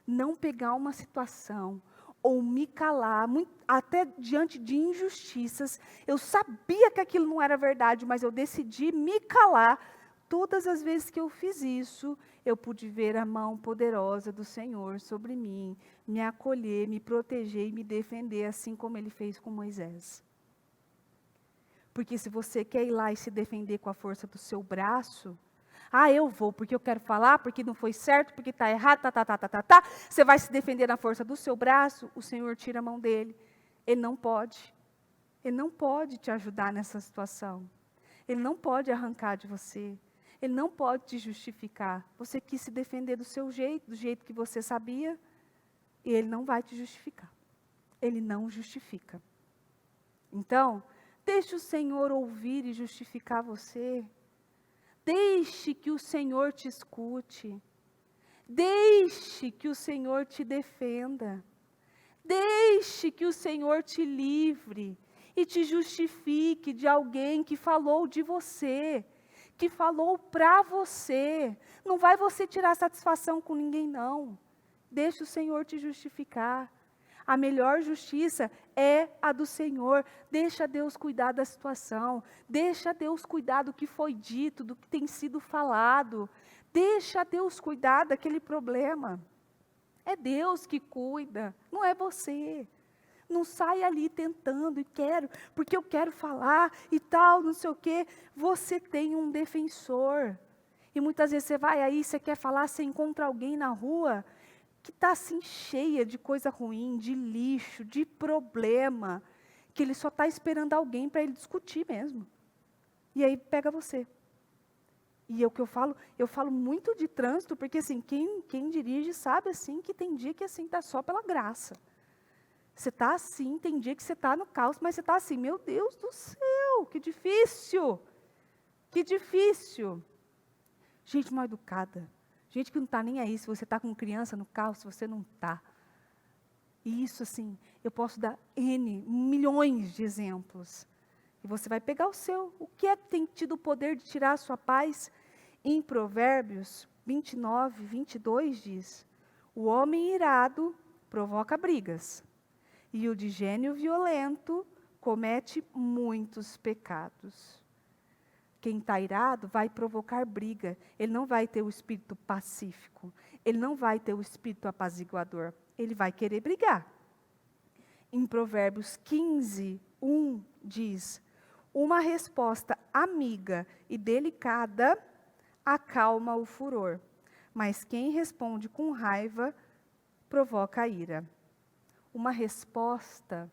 não pegar uma situação ou me calar, até diante de injustiças. Eu sabia que aquilo não era verdade, mas eu decidi me calar. Todas as vezes que eu fiz isso, eu pude ver a mão poderosa do Senhor sobre mim, me acolher, me proteger e me defender, assim como Ele fez com Moisés. Porque se você quer ir lá e se defender com a força do seu braço, eu vou, porque eu quero falar, porque não foi certo, porque está errado, você vai se defender na força do seu braço, o Senhor tira a mão dele. Ele não pode te ajudar nessa situação. Ele não pode arrancar de você. Ele não pode te justificar. Você quis se defender do seu jeito, do jeito que você sabia, e Ele não vai te justificar. Ele não justifica. Então, deixe o Senhor ouvir e justificar você. Deixe que o Senhor te escute. Deixe que o Senhor te defenda. Deixe que o Senhor te livre e te justifique de alguém que falou de você, que falou para você. Não vai você tirar satisfação com ninguém, não. Deixe o Senhor te justificar. A melhor justiça é a do Senhor. Deixa Deus cuidar da situação. Deixa Deus cuidar do que foi dito, do que tem sido falado. Deixa Deus cuidar daquele problema. É Deus que cuida, não é você. Não sai ali tentando porque eu quero falar e tal, não sei o quê. Você tem um defensor. E muitas vezes você vai aí, você quer falar, você encontra alguém na rua que está assim cheia de coisa ruim, de lixo, de problema, que ele só está esperando alguém para ele discutir mesmo. E aí pega você. E é o que eu falo muito de trânsito, porque assim, quem dirige sabe assim que tem dia que assim está só pela graça. Você está assim, tem dia que você está no caos, mas você está assim, meu Deus do céu, que difícil. Que difícil. Gente mal educada. Gente que não está nem aí, se você está com criança no carro, se você não está. E isso assim, eu posso dar milhões de exemplos. E você vai pegar o seu. O que é que tem tido o poder de tirar a sua paz? Em Provérbios 29, 22 diz, o homem irado provoca brigas, e o de gênio violento comete muitos pecados. Quem está irado vai provocar briga. Ele não vai ter o espírito pacífico. Ele não vai ter o espírito apaziguador. Ele vai querer brigar. Em Provérbios 15, 1 diz, uma resposta amiga e delicada acalma o furor, mas quem responde com raiva provoca a ira. Uma resposta,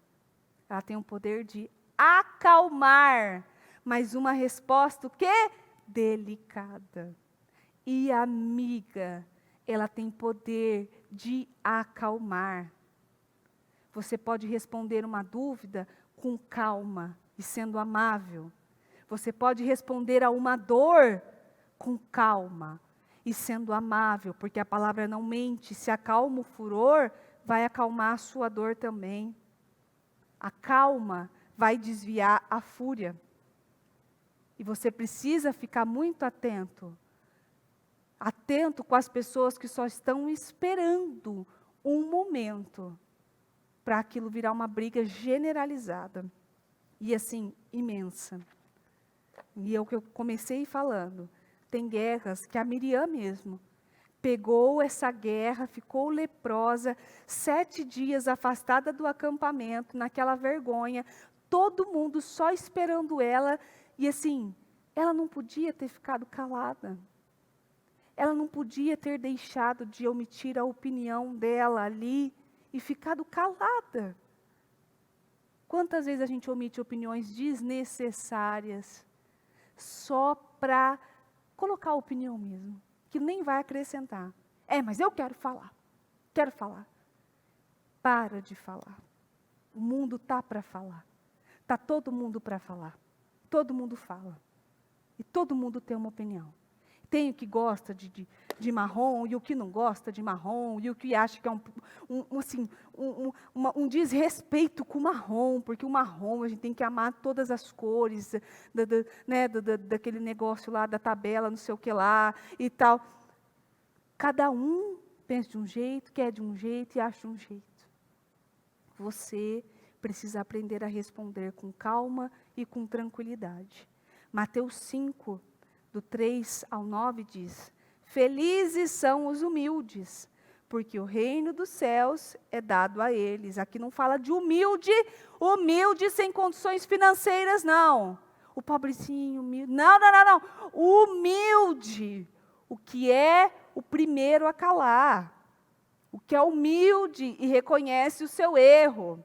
ela tem o poder de acalmar, mas uma resposta o quê? Delicada. E amiga, ela tem poder de acalmar. Você pode responder uma dúvida com calma e sendo amável. Você pode responder a uma dor com calma e sendo amável, porque a palavra não mente. Se acalma o furor, vai acalmar a sua dor também. A calma vai desviar a fúria. E você precisa ficar muito atento. Atento com as pessoas que só estão esperando um momento para aquilo virar uma briga generalizada. E assim, imensa. E é o que eu comecei falando. Tem guerras que a Miriam mesmo pegou essa guerra, ficou leprosa, 7 dias afastada do acampamento, naquela vergonha, todo mundo só esperando ela, e assim, ela não podia ter ficado calada. Ela não podia ter deixado de omitir a opinião dela ali e ficado calada. Quantas vezes a gente omite opiniões desnecessárias só para colocar a opinião mesmo, que nem vai acrescentar. Mas eu quero falar. Para de falar. O mundo está para falar. Está todo mundo para falar. Todo mundo fala. E todo mundo tem uma opinião. Tem o que gosta de marrom, e o que não gosta de marrom, e o que acha que é um desrespeito com o marrom, porque o marrom a gente tem que amar todas as cores, daquele negócio lá, da tabela, não sei o que lá, e tal. Cada um pensa de um jeito, quer de um jeito e acha de um jeito. Você precisa aprender a responder com calma e com tranquilidade. Mateus 5, do 3 ao 9 diz: felizes são os humildes, porque o reino dos céus é dado a eles. Aqui não fala de humilde sem condições financeiras, não. O pobrecinho, humilde. Não. Humilde, o que é o primeiro a calar. O que é humilde e reconhece o seu erro.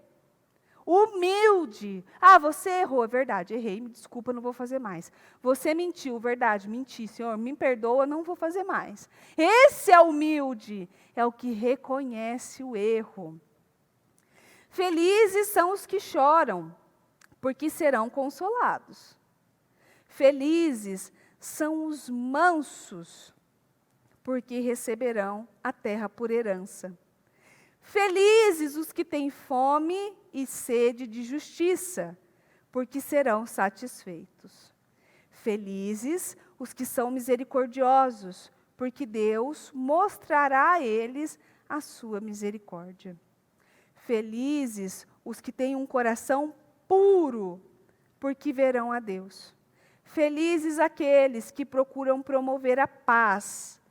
Humilde. Você errou, é verdade, errei, me desculpa, não vou fazer mais. Você mentiu, verdade, menti, Senhor, me perdoa, não vou fazer mais. Esse é humilde, é o que reconhece o erro. Felizes são os que choram, porque serão consolados. Felizes são os mansos, porque receberão a terra por herança. Felizes os que têm fome e sede de justiça, porque serão satisfeitos. Felizes os que são misericordiosos, porque Deus mostrará a eles a sua misericórdia. Felizes os que têm um coração puro, porque verão a Deus. Felizes aqueles que procuram promover a paz,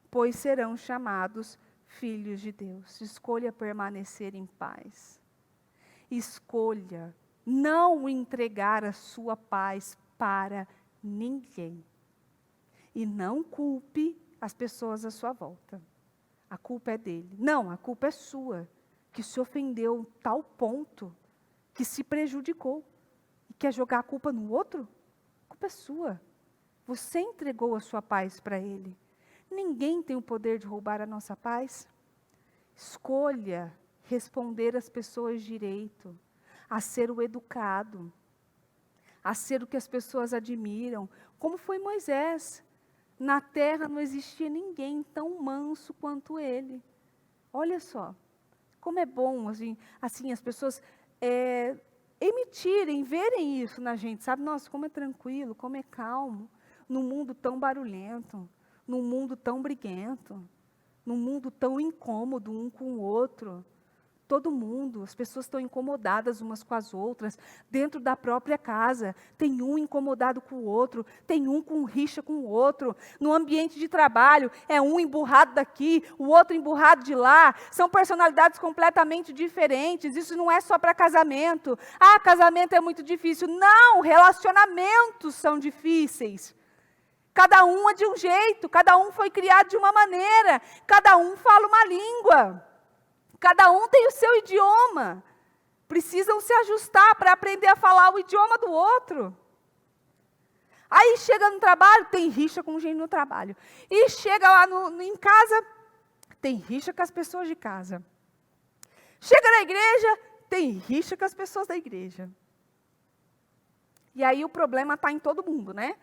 pois serão chamados filhos de Deus. Escolha permanecer em paz. Escolha não entregar a sua paz para ninguém. E não culpe as pessoas à sua volta. A culpa é dele. Não, a culpa é sua, que se ofendeu a tal ponto que se prejudicou. E quer jogar a culpa no outro? A culpa é sua. Você entregou a sua paz para ele. Ninguém tem o poder de roubar a nossa paz. Escolha responder às pessoas direito, a ser o educado, a ser o que as pessoas admiram, como foi Moisés. Na terra não existia ninguém tão manso quanto ele. Olha só, como é bom assim as pessoas emitirem, verem isso na gente, sabe? Nossa, como é tranquilo, como é calmo, num mundo tão barulhento, num mundo tão briguento, num mundo tão incômodo um com o outro. Todo mundo, as pessoas estão incomodadas umas com as outras, dentro da própria casa. Tem um incomodado com o outro, tem um com rixa com o outro. No ambiente de trabalho, é um emburrado daqui, o outro emburrado de lá. São personalidades completamente diferentes. Isso não é só para casamento. Casamento é muito difícil. Não, relacionamentos são difíceis. Cada um é de um jeito, cada um foi criado de uma maneira, cada um fala uma língua. Cada um tem o seu idioma. Precisam se ajustar para aprender a falar o idioma do outro. Aí chega no trabalho, tem rixa com gente no trabalho. E chega lá em casa, tem rixa com as pessoas de casa. Chega na igreja, tem rixa com as pessoas da igreja. E aí o problema está em todo mundo, né?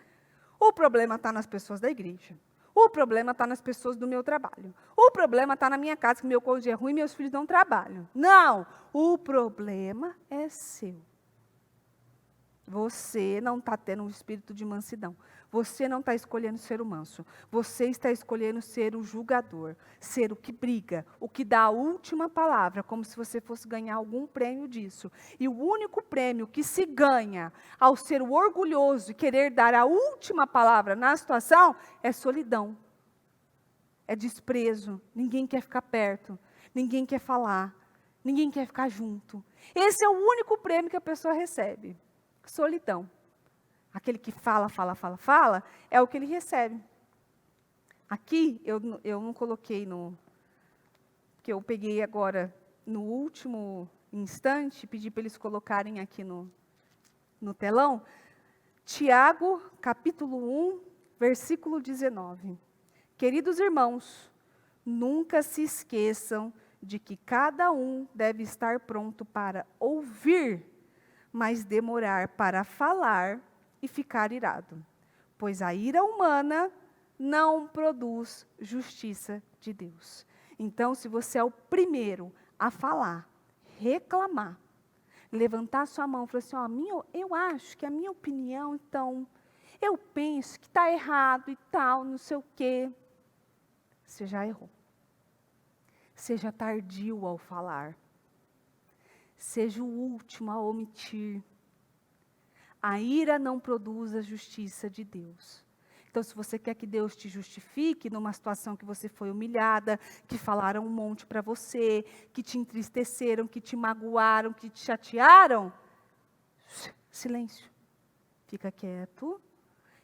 O problema está nas pessoas da igreja. O problema está nas pessoas do meu trabalho. O problema está na minha casa, que meu cônjuge é ruim e meus filhos não trabalham. Não, o problema é seu. Você não está tendo um espírito de mansidão. Você não está escolhendo ser o manso. Você está escolhendo ser o julgador. Ser o que briga, o que dá a última palavra, como se você fosse ganhar algum prêmio disso. E o único prêmio que se ganha ao ser o orgulhoso e querer dar a última palavra na situação é solidão. É desprezo. Ninguém quer ficar perto. Ninguém quer falar. Ninguém quer ficar junto. Esse é o único prêmio que a pessoa recebe. Solidão. Aquele que fala, é o que ele recebe. Aqui, eu não coloquei que eu peguei agora no último instante, pedi para eles colocarem aqui no telão, Tiago, capítulo 1, versículo 19. Queridos irmãos, nunca se esqueçam de que cada um deve estar pronto para ouvir, mas demorar para falar e ficar irado, pois a ira humana não produz justiça de Deus. Então, se você é o primeiro a falar, reclamar, levantar sua mão e falar assim, eu acho que a minha opinião, então, eu penso que está errado e tal, não sei o quê, você já errou. Seja tardio ao falar. Seja o último a omitir. A ira não produz a justiça de Deus. Então, se você quer que Deus te justifique numa situação que você foi humilhada, que falaram um monte para você, que te entristeceram, que te magoaram, que te chatearam, silêncio. Fica quieto,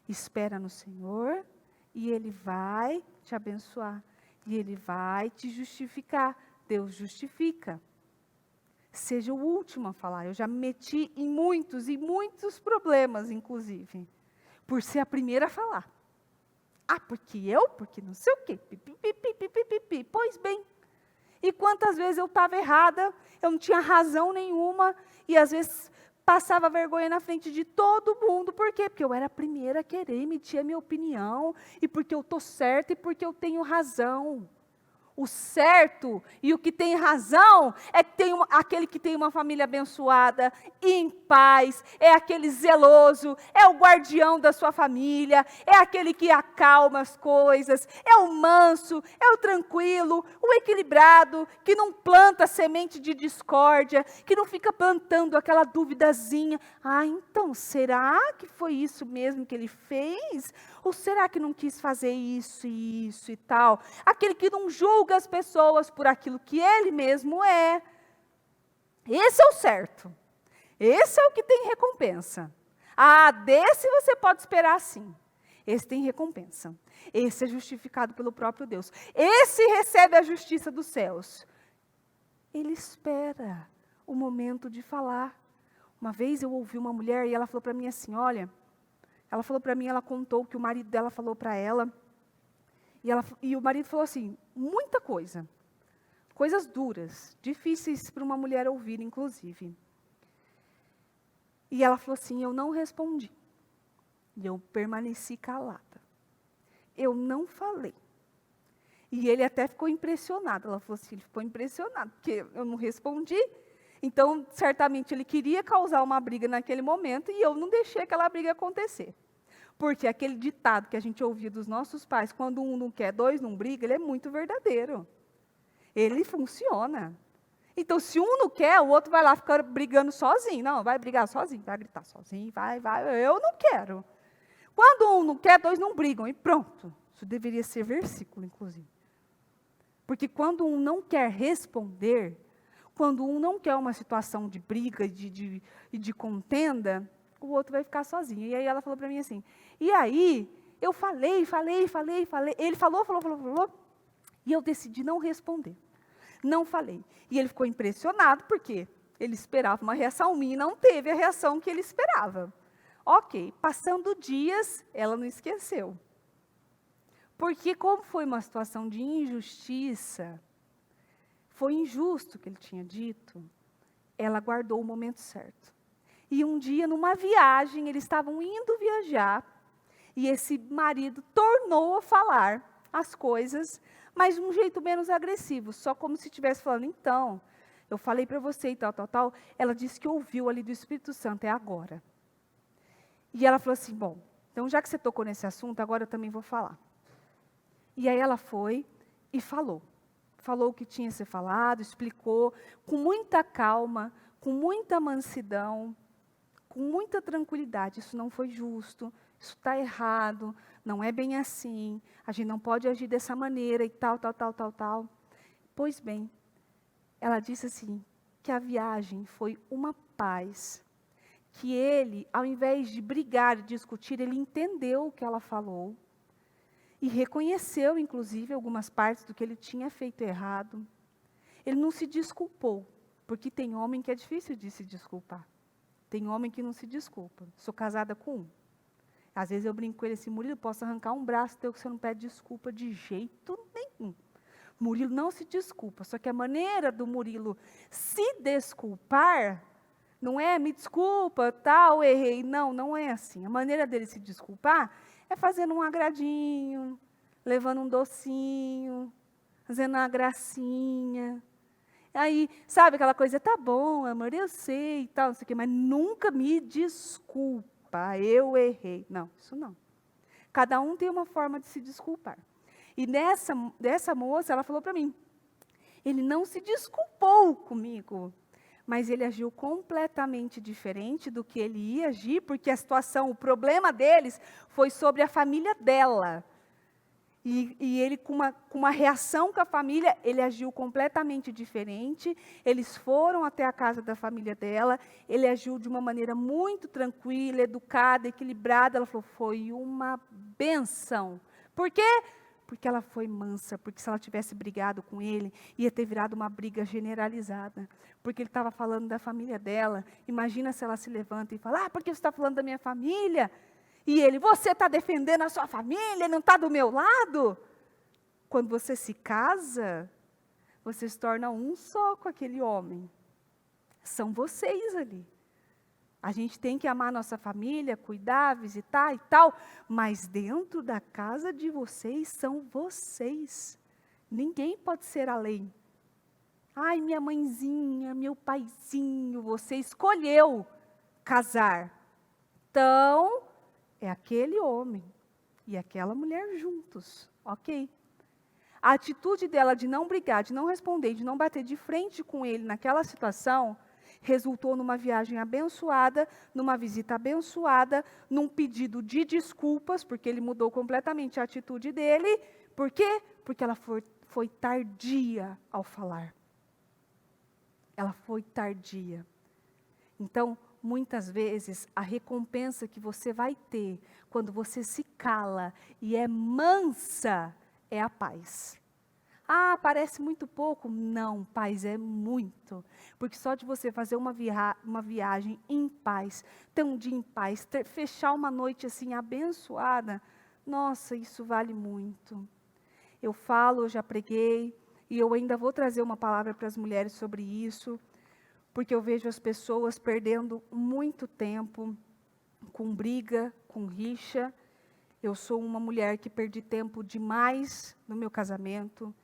espera no Senhor e Ele vai te abençoar. E Ele vai te justificar. Deus justifica. Seja o último a falar. Eu já me meti em muitos problemas, inclusive, por ser a primeira a falar. Ah, porque não sei o quê. Pois bem. E quantas vezes eu estava errada, eu não tinha razão nenhuma, e às vezes passava vergonha na frente de todo mundo. Por quê? Porque eu era a primeira a querer emitir a minha opinião, e porque eu estou certa, e porque eu tenho razão. O certo e o que tem razão é que aquele que tem uma família abençoada, em paz, é aquele zeloso, é o guardião da sua família, é aquele que acalma as coisas, é o manso, é o tranquilo, o equilibrado, que não planta semente de discórdia, que não fica plantando aquela duvidazinha. Ah, então, será que foi isso mesmo que ele fez? Ou será que não quis fazer isso e tal? Aquele que não julga as pessoas por aquilo que ele mesmo é. Esse é o certo. Esse é o que tem recompensa. Ah, desse você pode esperar sim. Esse tem recompensa. Esse é justificado pelo próprio Deus. Esse recebe a justiça dos céus. Ele espera o momento de falar. Uma vez eu ouvi uma mulher e ela falou para mim assim, olha, ela falou para mim, ela contou o que o marido dela falou para ela. E o marido falou assim, muita coisa. Coisas duras, difíceis para uma mulher ouvir, inclusive. E ela falou assim, eu não respondi. E eu permaneci calada. Eu não falei. E ele até ficou impressionado. Ela falou assim, ele ficou impressionado, porque eu não respondi. Então, certamente, ele queria causar uma briga naquele momento e eu não deixei aquela briga acontecer. Porque aquele ditado que a gente ouvia dos nossos pais, quando um não quer, dois não briga, ele é muito verdadeiro. Ele funciona. Então, se um não quer, o outro vai lá ficar brigando sozinho. Não, vai brigar sozinho, vai gritar sozinho, vai. Eu não quero. Quando um não quer, dois não brigam. E pronto. Isso deveria ser versículo, inclusive. Porque quando um não quer responder, quando um não quer uma situação de briga e de contenda, o outro vai ficar sozinho. E aí ela falou para mim assim, e aí eu falei. Ele falou, e eu decidi não responder. Não falei. E ele ficou impressionado, porque ele esperava uma reação minha e não teve a reação que ele esperava. Ok, passando dias, ela não esqueceu. Porque como foi uma situação de injustiça, foi injusto o que ele tinha dito, ela guardou o momento certo. E um dia, numa viagem, eles estavam indo viajar, e esse marido tornou a falar as coisas, mas de um jeito menos agressivo, só como se estivesse falando, então, eu falei para você e tal. Ela disse que ouviu ali do Espírito Santo, é agora. E ela falou assim, bom, então já que você tocou nesse assunto, agora eu também vou falar. E aí ela foi e falou. Falou o que tinha a ser falado, explicou com muita calma, com muita mansidão, com muita tranquilidade. Isso não foi justo, isso está errado, não é bem assim, a gente não pode agir dessa maneira e tal. Pois bem, ela disse assim, que a viagem foi uma paz, que ele, ao invés de brigar e discutir, ele entendeu o que ela falou, e reconheceu, inclusive, algumas partes do que ele tinha feito errado. Ele não se desculpou, porque tem homem que é difícil de se desculpar. Tem homem que não se desculpa. Sou casada com um. Às vezes eu brinco com ele assim, Murilo, posso arrancar um braço teu que você não pede desculpa de jeito nenhum. Murilo não se desculpa, só que a maneira do Murilo se desculpar, não é me desculpa, tal, errei. Não é assim. A maneira dele se desculpar é fazendo um agradinho, levando um docinho, fazendo uma gracinha. Aí, sabe aquela coisa, tá bom, amor, eu sei e tal, não sei o quê, mas nunca me desculpa, eu errei. Não, isso não. Cada um tem uma forma de se desculpar. E dessa moça, ela falou para mim, Ele não se desculpou comigo, mas ele agiu completamente diferente do que ele ia agir, porque a situação, o problema deles foi sobre a família dela. E ele, com uma reação com a família, ele agiu completamente diferente. Eles foram até a casa da família dela, ele agiu de uma maneira muito tranquila, educada, equilibrada. Ela falou, foi uma bênção. Por quê? Porque ela foi mansa, porque se ela tivesse brigado com ele, ia ter virado uma briga generalizada. Porque ele estava falando da família dela. Imagina se ela se levanta e fala, por que você está falando da minha família? E ele, você está defendendo a sua família, não está do meu lado? Quando você se casa, você se torna um só com aquele homem. São vocês ali. A gente tem que amar nossa família, cuidar, visitar e tal, mas dentro da casa de vocês são vocês. Ninguém pode ser além. Ai, minha mãezinha, meu paizinho, você escolheu casar. Então, é aquele homem e aquela mulher juntos, ok? A atitude dela de não brigar, de não responder, de não bater de frente com ele naquela situação, resultou numa viagem abençoada, numa visita abençoada, num pedido de desculpas, porque ele mudou completamente a atitude dele. Por quê? Porque ela foi tardia ao falar. Ela foi tardia. Então, muitas vezes, a recompensa que você vai ter quando você se cala e é mansa, é a paz. Parece muito pouco? Não, paz é muito. Porque só de você fazer uma viagem em paz, ter um dia em paz, fechar uma noite assim abençoada, nossa, isso vale muito. Eu já preguei, e eu ainda vou trazer uma palavra para as mulheres sobre isso, porque eu vejo as pessoas perdendo muito tempo com briga, com rixa. Eu sou uma mulher que perdi tempo demais no meu casamento.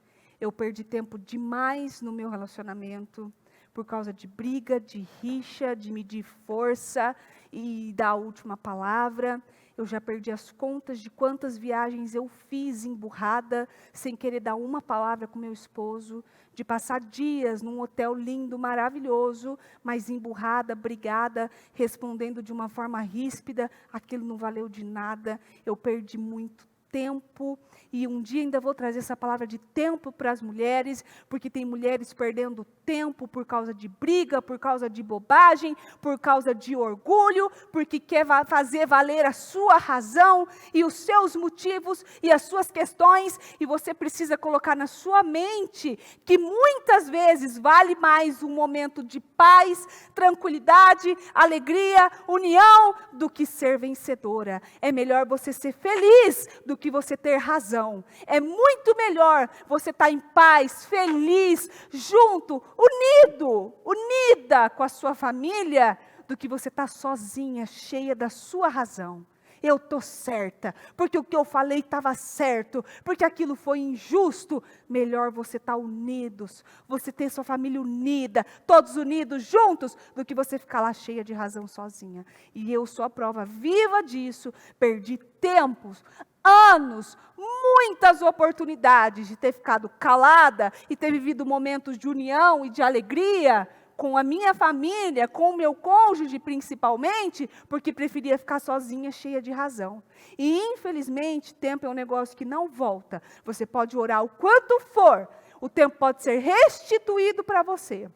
Eu perdi tempo demais no meu relacionamento por causa de briga, de rixa, de medir força e dar a última palavra. Eu já perdi as contas de quantas viagens eu fiz emburrada, sem querer dar uma palavra com meu esposo, de passar dias num hotel lindo, maravilhoso, mas emburrada, brigada, respondendo de uma forma ríspida, aquilo não valeu de nada, eu perdi muito tempo, e um dia ainda vou trazer essa palavra de tempo para as mulheres, porque tem mulheres perdendo tempo por causa de briga, por causa de bobagem, por causa de orgulho, porque quer fazer valer a sua razão e os seus motivos e as suas questões, e você precisa colocar na sua mente que muitas vezes vale mais um momento de paz, tranquilidade, alegria, união, do que ser vencedora. É melhor você ser feliz do que você ter razão. É muito melhor você estar em paz, feliz, junto, unida com a sua família, do que você estar sozinha, cheia da sua razão. Eu estou certa, porque o que eu falei estava certo, porque aquilo foi injusto. Melhor você estar unidos, você ter sua família unida, todos unidos, juntos, do que você ficar lá cheia de razão sozinha. E eu sou a prova viva disso. Perdi tempos, anos, muitas oportunidades de ter ficado calada e ter vivido momentos de união e de alegria com a minha família, com o meu cônjuge principalmente, porque preferia ficar sozinha, cheia de razão. E infelizmente, tempo é um negócio que não volta. Você pode orar o quanto for, o tempo pode ser restituído para você.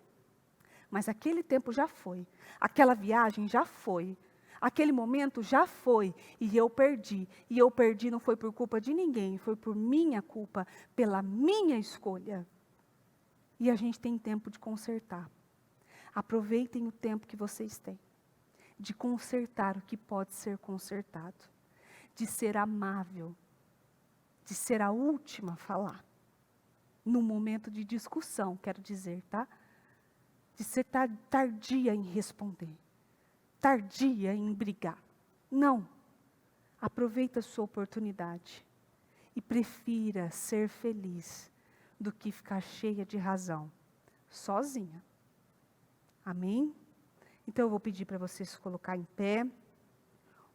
Mas aquele tempo já foi, aquela viagem já foi, aquele momento já foi, e eu perdi. E eu perdi não foi por culpa de ninguém, foi por minha culpa, pela minha escolha. E a gente tem tempo de consertar. Aproveitem o tempo que vocês têm, de consertar o que pode ser consertado, de ser amável, de ser a última a falar, num momento de discussão, quero dizer, tá? De ser tardia em responder, tardia em brigar. Não, aproveita a sua oportunidade e prefira ser feliz do que ficar cheia de razão, sozinha. Amém? Então eu vou pedir para você se colocar em pé,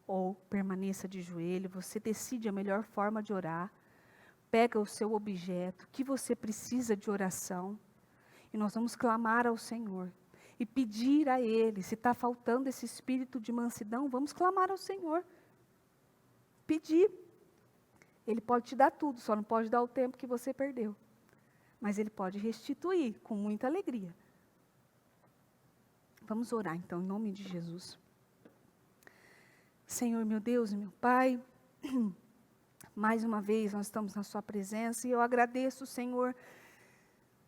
ou permaneça de joelho. Você decide a melhor forma de orar. Pega o seu objeto, que você precisa de oração. E nós vamos clamar ao Senhor e pedir a Ele, se está faltando esse espírito de mansidão, vamos clamar ao Senhor. Pedir. Ele pode te dar tudo, só não pode dar o tempo que você perdeu. Mas Ele pode restituir com muita alegria. Vamos orar então, em nome de Jesus. Senhor, meu Deus e meu Pai, mais uma vez nós estamos na Sua presença e eu agradeço, Senhor,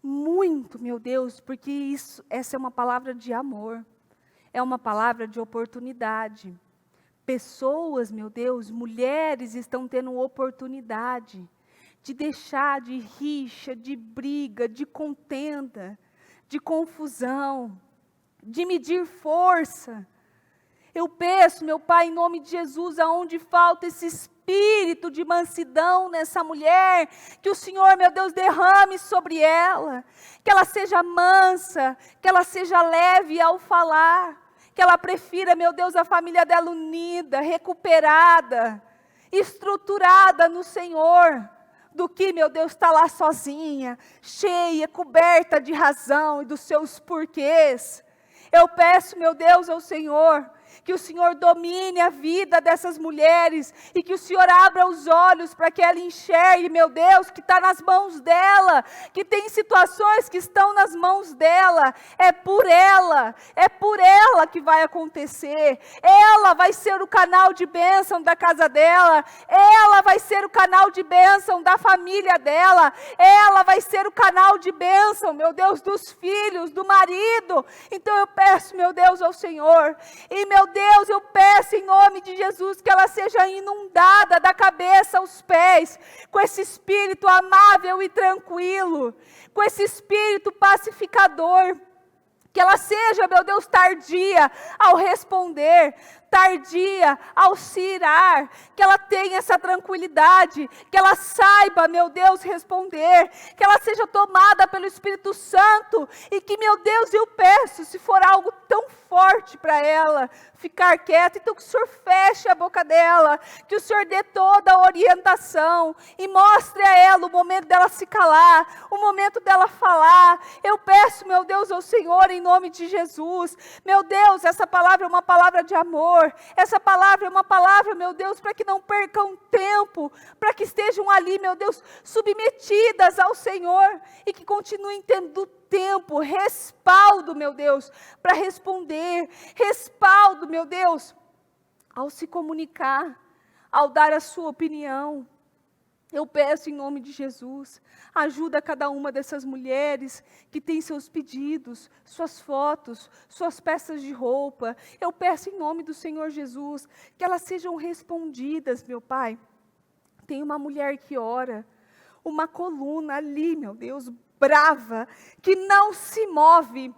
muito, meu Deus, porque essa é uma palavra de amor, é uma palavra de oportunidade. Pessoas, meu Deus, mulheres estão tendo oportunidade de deixar de rixa, de briga, de contenda, de confusão, de medir força. Eu peço, meu Pai, em nome de Jesus, aonde falta esse espírito de mansidão nessa mulher, que o Senhor, meu Deus, derrame sobre ela, que ela seja mansa, que ela seja leve ao falar, que ela prefira, meu Deus, a família dela unida, recuperada, estruturada no Senhor, do que, meu Deus, está lá sozinha, cheia, coberta de razão e dos seus porquês. Eu peço, meu Deus, ao Senhor, que o Senhor domine a vida dessas mulheres e que o Senhor abra os olhos para que ela enxergue, meu Deus, que está nas mãos dela, que tem situações que estão nas mãos dela, é por ela que vai acontecer, ela vai ser o canal de bênção da casa dela, ela vai ser o canal de bênção da família dela, ela vai ser o canal de bênção, meu Deus, dos filhos, do marido. Então eu peço, meu Deus, ao Senhor, e meu Deus, eu peço em nome de Jesus que ela seja inundada da cabeça aos pés, com esse espírito amável e tranquilo, com esse espírito pacificador, que ela seja, meu Deus, tardia ao responder, tardia ao se irar, que ela tenha essa tranquilidade, que ela saiba, meu Deus, responder, que ela seja tomada pelo Espírito Santo, e que, meu Deus, eu peço, se for algo tão forte para ela, ficar quieta, então que o Senhor feche a boca dela, que o Senhor dê toda a orientação, e mostre a ela o momento dela se calar, o momento dela falar. Eu peço, meu Deus, ao Senhor, em nome de Jesus, meu Deus, essa palavra é uma palavra de amor, essa palavra é uma palavra, meu Deus, para que não percam tempo, para que estejam ali, meu Deus, submetidas ao Senhor, e que continuem tendo tempo, respaldo, meu Deus, para responder, respaldo, meu Deus, ao se comunicar, ao dar a sua opinião. Eu peço em nome de Jesus, ajuda cada uma dessas mulheres que tem seus pedidos, suas fotos, suas peças de roupa. Eu peço em nome do Senhor Jesus, que elas sejam respondidas, meu Pai. Tem uma mulher que ora, uma coluna ali, meu Deus, brava, que não se move.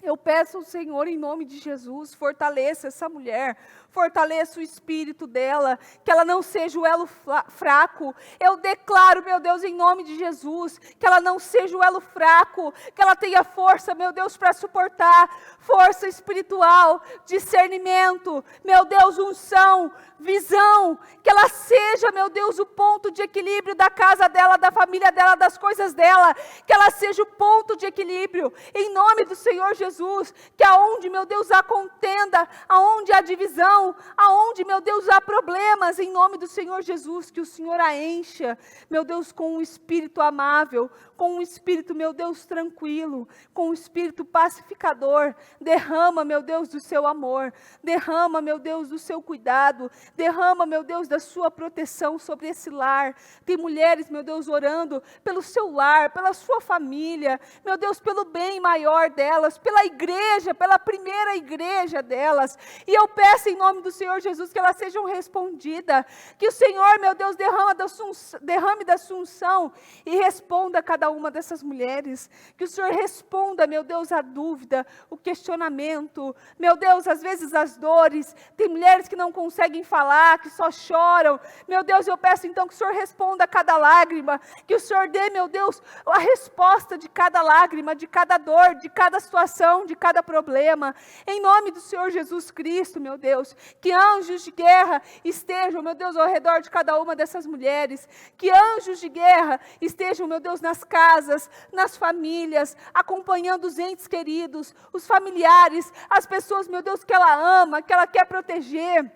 Eu peço ao Senhor, em nome de Jesus, fortaleça essa mulher, fortaleça o espírito dela, que ela não seja o elo fraco. Eu declaro, meu Deus, em nome de Jesus, que ela não seja o elo fraco, que ela tenha força, meu Deus, para suportar, força espiritual, discernimento, meu Deus, unção, visão, que ela seja, meu Deus, o ponto de equilíbrio da casa dela, da família dela, das coisas dela, que ela seja o ponto de equilíbrio, em nome do Senhor Jesus, que aonde, meu Deus, há contenda, aonde há divisão, aonde, meu Deus, há problemas, em nome do Senhor Jesus, que o Senhor a encha, meu Deus, com um espírito amável, com um espírito, meu Deus, tranquilo, com um espírito pacificador. Derrama, meu Deus, do seu amor, derrama, meu Deus, do seu cuidado, derrama, meu Deus, da sua proteção sobre esse lar. Tem mulheres, meu Deus, orando pelo seu lar, pela sua família, meu Deus, pelo bem maior delas, pela igreja, pela primeira igreja delas. E eu peço em nome do Senhor Jesus que elas sejam respondidas, que o Senhor, meu Deus, derrame da sua unção e responda a cada uma dessas mulheres, que o Senhor responda, meu Deus, a dúvida, o questionamento, meu Deus, às vezes as dores. Tem mulheres que não conseguem falar, que só choram. Meu Deus, eu peço então que o Senhor responda a cada lágrima, que o Senhor dê, meu Deus, a resposta de cada lágrima, de cada dor, de cada situação solução de cada problema. Em nome do Senhor Jesus Cristo, meu Deus, que anjos de guerra estejam, meu Deus, ao redor de cada uma dessas mulheres. Que anjos de guerra estejam, meu Deus, nas casas, nas famílias, acompanhando os entes queridos, os familiares, as pessoas, meu Deus, que ela ama, que ela quer proteger,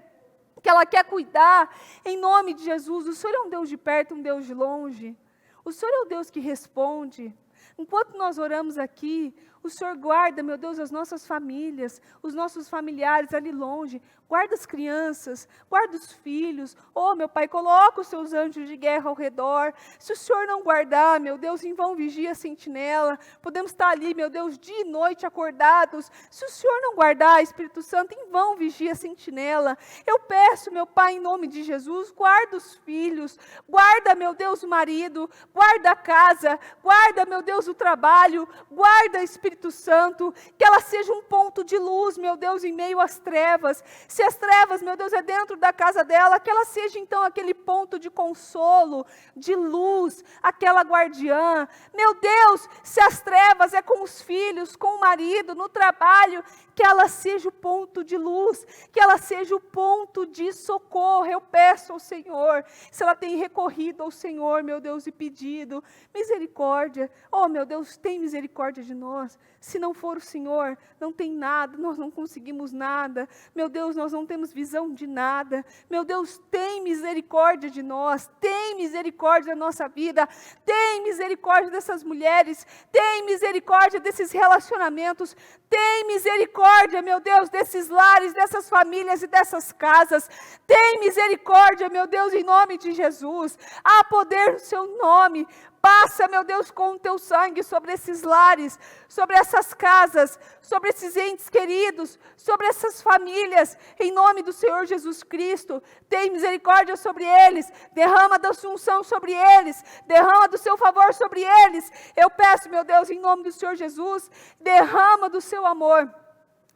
que ela quer cuidar. Em nome de Jesus, o Senhor é um Deus de perto, um Deus de longe. O Senhor é o Deus que responde. Enquanto nós oramos aqui, o Senhor guarda, meu Deus, as nossas famílias, os nossos familiares ali longe. Guarda as crianças, guarda os filhos. Oh, meu Pai, coloca os seus anjos de guerra ao redor. Se o Senhor não guardar, meu Deus, em vão vigia a sentinela. Podemos estar ali, meu Deus, dia e noite acordados. Se o Senhor não guardar, Espírito Santo, em vão vigia a sentinela. Eu peço, meu Pai, em nome de Jesus, guarda os filhos. Guarda, meu Deus, o marido. Guarda a casa. Guarda, meu Deus, o trabalho. Guarda, Espírito Santo. Que ela seja um ponto de luz, meu Deus, em meio às trevas. Se as trevas, meu Deus, é dentro da casa dela, que ela seja então aquele ponto de consolo, de luz, aquela guardiã. Meu Deus, se as trevas é com os filhos, com o marido, no trabalho, que ela seja o ponto de luz, que ela seja o ponto de socorro. Eu peço ao Senhor, se ela tem recorrido ao Senhor, meu Deus, e pedido misericórdia. Oh, meu Deus, tem misericórdia de nós. Se não for o Senhor, não tem nada, nós não conseguimos nada. Meu Deus, nós não temos visão de nada. Meu Deus, tem misericórdia de nós, tem misericórdia da nossa vida, tem misericórdia dessas mulheres, tem misericórdia desses relacionamentos, tem misericórdia, meu Deus, desses lares, dessas famílias e dessas casas. Tem misericórdia, meu Deus, em nome de Jesus. Há poder no seu nome. Passa, meu Deus, com o teu sangue sobre esses lares, sobre essas casas, sobre esses entes queridos, sobre essas famílias, em nome do Senhor Jesus Cristo. Tem misericórdia sobre eles, derrama da sua unção sobre eles, derrama do seu favor sobre eles. Eu peço, meu Deus, em nome do Senhor Jesus, derrama do seu amor,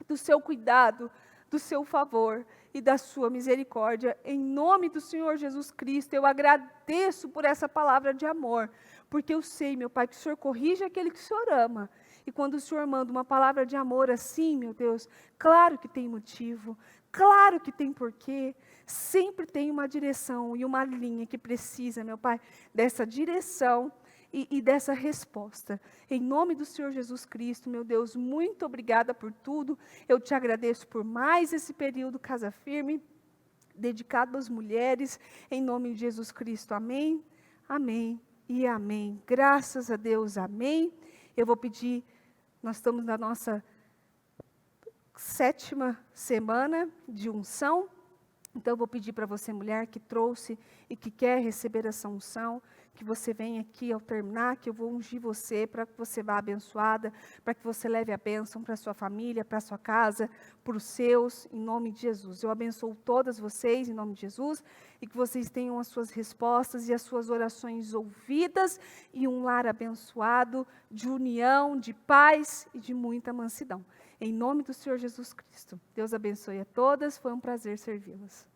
do seu cuidado, do seu favor e da sua misericórdia. Em nome do Senhor Jesus Cristo, eu agradeço por essa palavra de amor, porque eu sei, meu Pai, que o Senhor corrige aquele que o Senhor ama. E quando o Senhor manda uma palavra de amor assim, meu Deus, claro que tem motivo, claro que tem porquê, sempre tem uma direção e uma linha que precisa, meu Pai, dessa direção e dessa resposta. Em nome do Senhor Jesus Cristo, meu Deus, muito obrigada por tudo. Eu te agradeço por mais esse período Casa Firme, dedicado às mulheres, em nome de Jesus Cristo. Amém, amém e amém. Graças a Deus, amém. Eu vou pedir, nós estamos na nossa 7ª semana de unção, então eu vou pedir para você, mulher, que trouxe e que quer receber essa unção, que você venha aqui ao terminar, que eu vou ungir você, para que você vá abençoada, para que você leve a bênção para a sua família, para a sua casa, para os seus, em nome de Jesus. Eu abençoo todas vocês, em nome de Jesus, e que vocês tenham as suas respostas e as suas orações ouvidas, e um lar abençoado, de união, de paz e de muita mansidão. Em nome do Senhor Jesus Cristo. Deus abençoe a todas, foi um prazer servi-las.